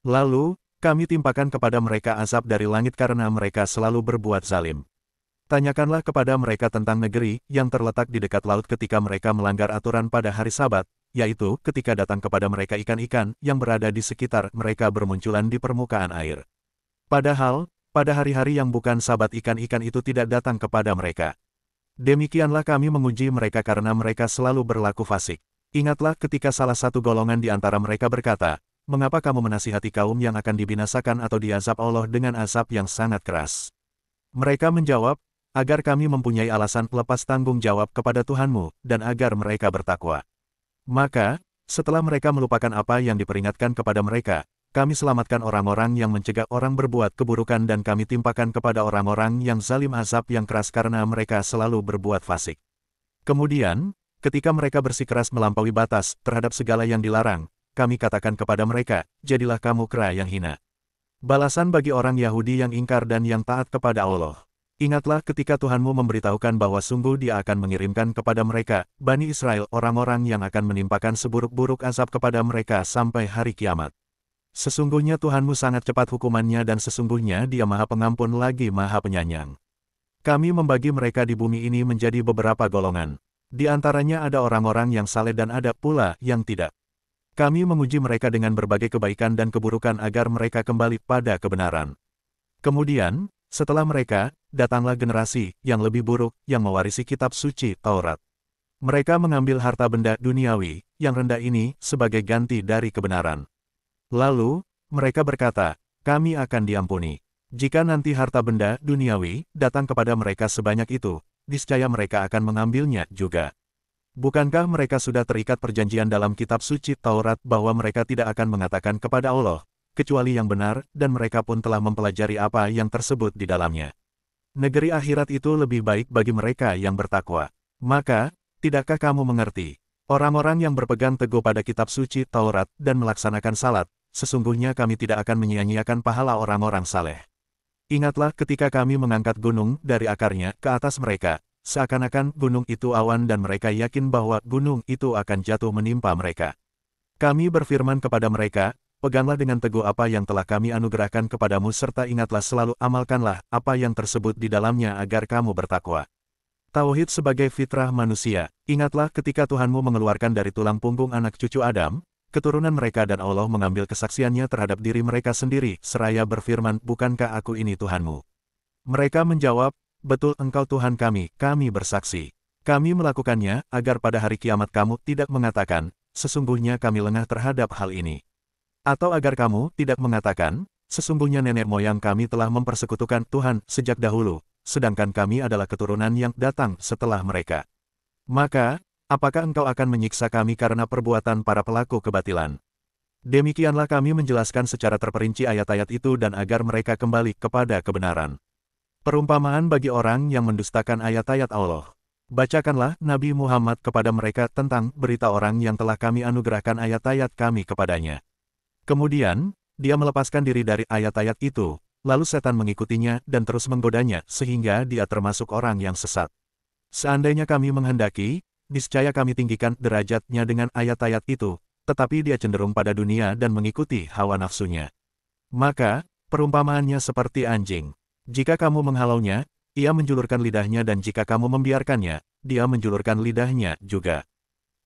Lalu, kami timpakan kepada mereka azab dari langit karena mereka selalu berbuat zalim. Tanyakanlah kepada mereka tentang negeri yang terletak di dekat laut ketika mereka melanggar aturan pada hari Sabat, yaitu ketika datang kepada mereka ikan-ikan yang berada di sekitar mereka bermunculan di permukaan air. Padahal, pada hari-hari yang bukan Sabat ikan-ikan itu tidak datang kepada mereka. Demikianlah kami menguji mereka karena mereka selalu berlaku fasik. Ingatlah ketika salah satu golongan di antara mereka berkata, mengapa kamu menasihati kaum yang akan dibinasakan atau diazab Allah dengan azab yang sangat keras? Mereka menjawab, agar kami mempunyai alasan lepas tanggung jawab kepada Tuhanmu, dan agar mereka bertakwa. Maka, setelah mereka melupakan apa yang diperingatkan kepada mereka, kami selamatkan orang-orang yang mencegah orang berbuat keburukan dan kami timpakan kepada orang-orang yang zalim azab yang keras karena mereka selalu berbuat fasik. Kemudian, ketika mereka bersikeras melampaui batas terhadap segala yang dilarang, kami katakan kepada mereka, jadilah kamu kera yang hina. Balasan bagi orang Yahudi yang ingkar dan yang taat kepada Allah. Ingatlah ketika Tuhanmu memberitahukan bahwa sungguh Dia akan mengirimkan kepada mereka, Bani Israel, orang-orang yang akan menimpakan seburuk-buruk azab kepada mereka sampai hari kiamat. Sesungguhnya Tuhanmu sangat cepat hukumannya dan sesungguhnya Dia Maha Pengampun lagi Maha Penyayang. Kami membagi mereka di bumi ini menjadi beberapa golongan. Di antaranya ada orang-orang yang saleh dan ada pula yang tidak. Kami menguji mereka dengan berbagai kebaikan dan keburukan agar mereka kembali pada kebenaran. Kemudian, setelah mereka, datanglah generasi yang lebih buruk yang mewarisi kitab suci Taurat. Mereka mengambil harta benda duniawi yang rendah ini sebagai ganti dari kebenaran. Lalu, mereka berkata, kami akan diampuni. Jika nanti harta benda duniawi datang kepada mereka sebanyak itu, niscaya mereka akan mengambilnya juga. Bukankah mereka sudah terikat perjanjian dalam kitab suci Taurat bahwa mereka tidak akan mengatakan kepada Allah, kecuali yang benar, dan mereka pun telah mempelajari apa yang tersebut di dalamnya. Negeri akhirat itu lebih baik bagi mereka yang bertakwa. Maka, tidakkah kamu mengerti? Orang-orang yang berpegang teguh pada kitab suci Taurat dan melaksanakan salat, sesungguhnya kami tidak akan menyia-nyiakan pahala orang-orang saleh. Ingatlah ketika kami mengangkat gunung dari akarnya ke atas mereka, seakan-akan gunung itu awan dan mereka yakin bahwa gunung itu akan jatuh menimpa mereka. Kami berfirman kepada mereka, peganglah dengan teguh apa yang telah kami anugerahkan kepadamu serta ingatlah selalu amalkanlah apa yang tersebut di dalamnya agar kamu bertakwa. Tauhid sebagai fitrah manusia, ingatlah ketika Tuhanmu mengeluarkan dari tulang punggung anak cucu Adam, keturunan mereka dan Allah mengambil kesaksiannya terhadap diri mereka sendiri, seraya berfirman, bukankah aku ini Tuhanmu? Mereka menjawab, betul engkau Tuhan kami bersaksi. Kami melakukannya, agar pada hari kiamat kamu tidak mengatakan, sesungguhnya kami lengah terhadap hal ini. Atau agar kamu tidak mengatakan, sesungguhnya nenek moyang kami telah mempersekutukan Tuhan sejak dahulu, sedangkan kami adalah keturunan yang datang setelah mereka. Maka, apakah engkau akan menyiksa kami karena perbuatan para pelaku kebatilan? Demikianlah kami menjelaskan secara terperinci ayat-ayat itu dan agar mereka kembali kepada kebenaran. Perumpamaan bagi orang yang mendustakan ayat-ayat Allah. Bacakanlah Nabi Muhammad kepada mereka tentang berita orang yang telah kami anugerahkan ayat-ayat kami kepadanya. Kemudian, dia melepaskan diri dari ayat-ayat itu, lalu setan mengikutinya dan terus menggodanya sehingga dia termasuk orang yang sesat. Seandainya kami menghendaki, niscaya kami tinggikan derajatnya dengan ayat-ayat itu, tetapi dia cenderung pada dunia dan mengikuti hawa nafsunya. Maka, perumpamaannya seperti anjing. Jika kamu menghalaunya, ia menjulurkan lidahnya dan jika kamu membiarkannya, dia menjulurkan lidahnya juga.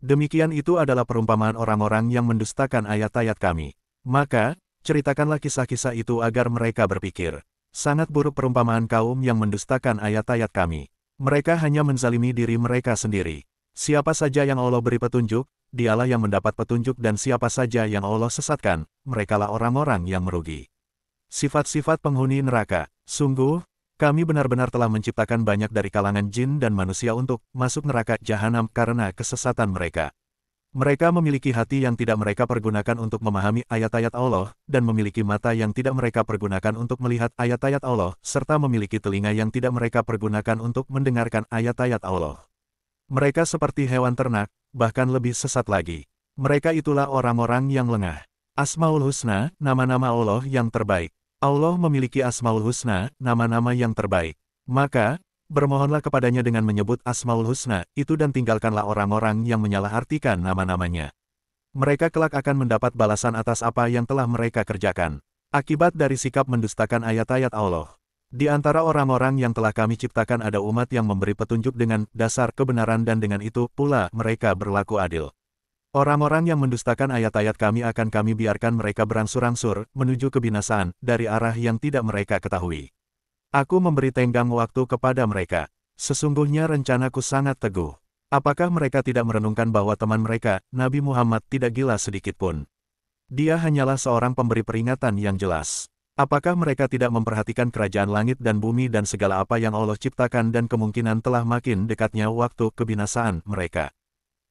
Demikian itu adalah perumpamaan orang-orang yang mendustakan ayat-ayat kami. Maka, ceritakanlah kisah-kisah itu agar mereka berpikir. Sangat buruk perumpamaan kaum yang mendustakan ayat-ayat kami. Mereka hanya menzalimi diri mereka sendiri. Siapa saja yang Allah beri petunjuk, dialah yang mendapat petunjuk dan siapa saja yang Allah sesatkan, merekalah orang-orang yang merugi. Sifat-sifat penghuni neraka. Sungguh, kami benar-benar telah menciptakan banyak dari kalangan jin dan manusia untuk masuk neraka jahanam karena kesesatan mereka. Mereka memiliki hati yang tidak mereka pergunakan untuk memahami ayat-ayat Allah, dan memiliki mata yang tidak mereka pergunakan untuk melihat ayat-ayat Allah, serta memiliki telinga yang tidak mereka pergunakan untuk mendengarkan ayat-ayat Allah. Mereka seperti hewan ternak, bahkan lebih sesat lagi. Mereka itulah orang-orang yang lengah. Asmaul Husna, nama-nama Allah yang terbaik. Allah memiliki Asmaul Husna, nama-nama yang terbaik. Maka, bermohonlah kepadanya dengan menyebut Asmaul Husna itu dan tinggalkanlah orang-orang yang menyalahartikan nama-namanya. Mereka kelak akan mendapat balasan atas apa yang telah mereka kerjakan. Akibat dari sikap mendustakan ayat-ayat Allah. Di antara orang-orang yang telah kami ciptakan ada umat yang memberi petunjuk dengan dasar kebenaran dan dengan itu pula mereka berlaku adil. Orang-orang yang mendustakan ayat-ayat kami akan kami biarkan mereka berangsur-angsur menuju kebinasaan dari arah yang tidak mereka ketahui. Aku memberi tenggang waktu kepada mereka. Sesungguhnya rencanaku sangat teguh. Apakah mereka tidak merenungkan bahwa teman mereka, Nabi Muhammad tidak gila sedikitpun? Dia hanyalah seorang pemberi peringatan yang jelas. Apakah mereka tidak memperhatikan kerajaan langit dan bumi dan segala apa yang Allah ciptakan dan kemungkinan telah makin dekatnya waktu kebinasaan mereka?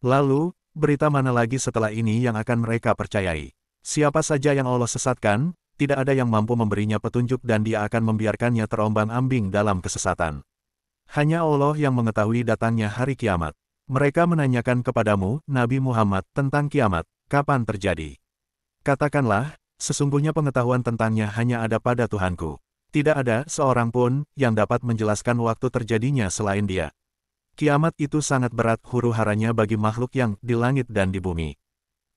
Lalu, berita mana lagi setelah ini yang akan mereka percayai? Siapa saja yang Allah sesatkan, tidak ada yang mampu memberinya petunjuk dan dia akan membiarkannya terombang-ambing dalam kesesatan. Hanya Allah yang mengetahui datangnya hari kiamat. Mereka menanyakan kepadamu, Nabi Muhammad, tentang kiamat, kapan terjadi? Katakanlah, sesungguhnya pengetahuan tentangnya hanya ada pada Tuhanku. Tidak ada seorang pun yang dapat menjelaskan waktu terjadinya selain Dia. Kiamat itu sangat berat huru-haranya bagi makhluk yang di langit dan di bumi.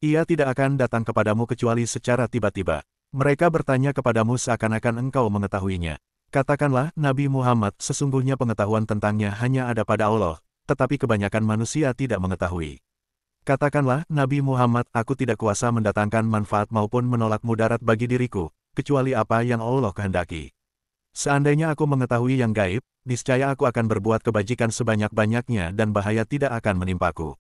Ia tidak akan datang kepadamu kecuali secara tiba-tiba. Mereka bertanya kepadamu seakan-akan engkau mengetahuinya. Katakanlah, Nabi Muhammad, sesungguhnya pengetahuan tentangnya hanya ada pada Allah, tetapi kebanyakan manusia tidak mengetahui. Katakanlah, Nabi Muhammad, aku tidak kuasa mendatangkan manfaat maupun menolak mudarat bagi diriku, kecuali apa yang Allah kehendaki. Seandainya aku mengetahui yang gaib, niscaya aku akan berbuat kebajikan sebanyak-banyaknya dan bahaya tidak akan menimpaku.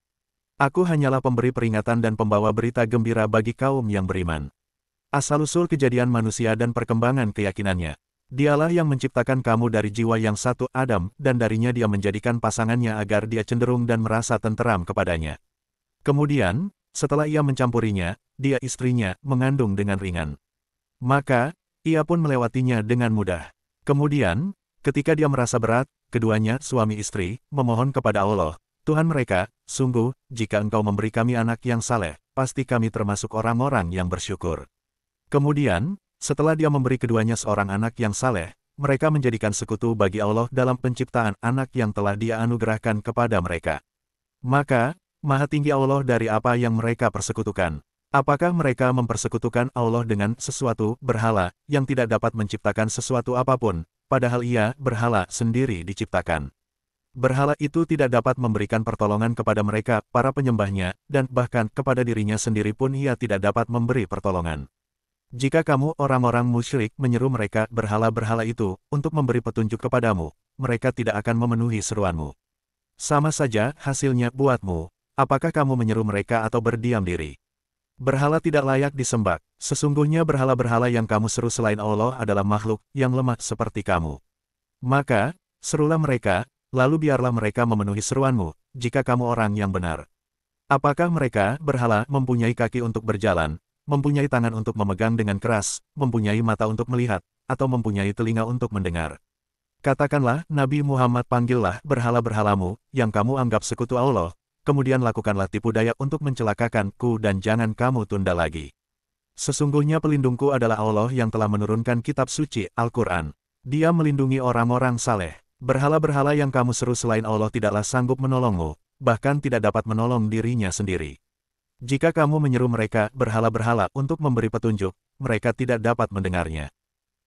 Aku hanyalah pemberi peringatan dan pembawa berita gembira bagi kaum yang beriman. Asal-usul kejadian manusia dan perkembangan keyakinannya. Dialah yang menciptakan kamu dari jiwa yang satu, Adam, dan darinya dia menjadikan pasangannya agar dia cenderung dan merasa tenteram kepadanya. Kemudian, setelah ia mencampurinya, dia istrinya, mengandung dengan ringan. Maka, ia pun melewatinya dengan mudah. Kemudian, ketika dia merasa berat, keduanya, suami istri, memohon kepada Allah, Tuhan mereka, sungguh, jika Engkau memberi kami anak yang saleh, pasti kami termasuk orang-orang yang bersyukur. Kemudian, setelah dia memberi keduanya seorang anak yang saleh, mereka menjadikan sekutu bagi Allah dalam penciptaan anak yang telah Dia anugerahkan kepada mereka. Maka, Maha Tinggi Allah dari apa yang mereka persekutukan. Apakah mereka mempersekutukan Allah dengan sesuatu berhala yang tidak dapat menciptakan sesuatu apapun, padahal Ia, berhala, sendiri diciptakan? Berhala itu tidak dapat memberikan pertolongan kepada mereka, para penyembahnya, dan bahkan kepada dirinya sendiri pun Ia tidak dapat memberi pertolongan. Jika kamu orang-orang musyrik menyeru mereka berhala-berhala itu untuk memberi petunjuk kepadamu, mereka tidak akan memenuhi seruanmu. Sama saja hasilnya buatmu, apakah kamu menyeru mereka atau berdiam diri? Berhala tidak layak disembah, sesungguhnya berhala-berhala yang kamu seru selain Allah adalah makhluk yang lemah seperti kamu. Maka, serulah mereka, lalu biarlah mereka memenuhi seruanmu, jika kamu orang yang benar. Apakah mereka, berhala, mempunyai kaki untuk berjalan, mempunyai tangan untuk memegang dengan keras, mempunyai mata untuk melihat, atau mempunyai telinga untuk mendengar? Katakanlah, Nabi Muhammad, panggillah berhala-berhalamu, yang kamu anggap sekutu Allah, kemudian lakukanlah tipu daya untuk mencelakakanku dan jangan kamu tunda lagi. Sesungguhnya pelindungku adalah Allah yang telah menurunkan kitab suci, Al-Quran. Dia melindungi orang-orang saleh. Berhala-berhala yang kamu seru selain Allah tidaklah sanggup menolongmu, bahkan tidak dapat menolong dirinya sendiri. Jika kamu menyeru mereka, berhala-berhala, untuk memberi petunjuk, mereka tidak dapat mendengarnya.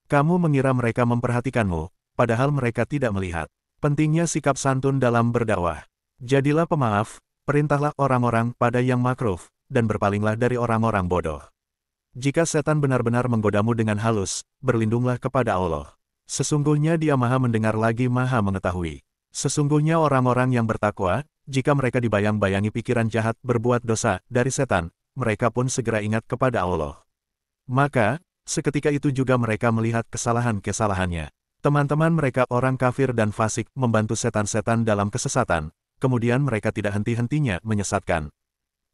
Kamu mengira mereka memperhatikanmu, padahal mereka tidak melihat. Pentingnya sikap santun dalam berdakwah. Jadilah pemaaf, perintahlah orang-orang pada yang makruh, dan berpalinglah dari orang-orang bodoh. Jika setan benar-benar menggodamu dengan halus, berlindunglah kepada Allah. Sesungguhnya Dia Maha mendengar lagi Maha mengetahui. Sesungguhnya orang-orang yang bertakwa, jika mereka dibayang-bayangi pikiran jahat berbuat dosa dari setan, mereka pun segera ingat kepada Allah. Maka, seketika itu juga mereka melihat kesalahan-kesalahannya. Teman-teman mereka orang kafir dan fasik membantu setan-setan dalam kesesatan, kemudian mereka tidak henti-hentinya menyesatkan.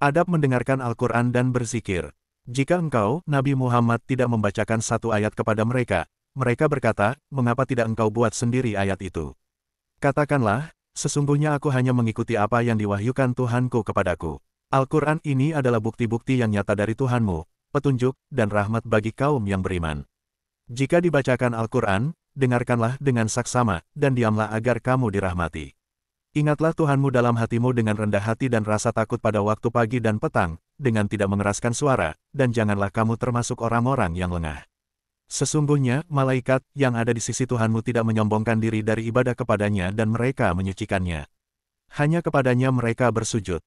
Adab mendengarkan Al-Quran dan berzikir. Jika engkau, Nabi Muhammad, tidak membacakan satu ayat kepada mereka, mereka berkata, mengapa tidak engkau buat sendiri ayat itu? Katakanlah, sesungguhnya aku hanya mengikuti apa yang diwahyukan Tuhanku kepadaku. Al-Quran ini adalah bukti-bukti yang nyata dari Tuhanmu, petunjuk, dan rahmat bagi kaum yang beriman. Jika dibacakan Al-Quran, dengarkanlah dengan saksama, dan diamlah agar kamu dirahmati. Ingatlah Tuhanmu dalam hatimu dengan rendah hati dan rasa takut pada waktu pagi dan petang, dengan tidak mengeraskan suara, dan janganlah kamu termasuk orang-orang yang lengah. Sesungguhnya, malaikat yang ada di sisi Tuhanmu tidak menyombongkan diri dari ibadah kepadanya dan mereka menyucikannya. Hanya kepadanya mereka bersujud.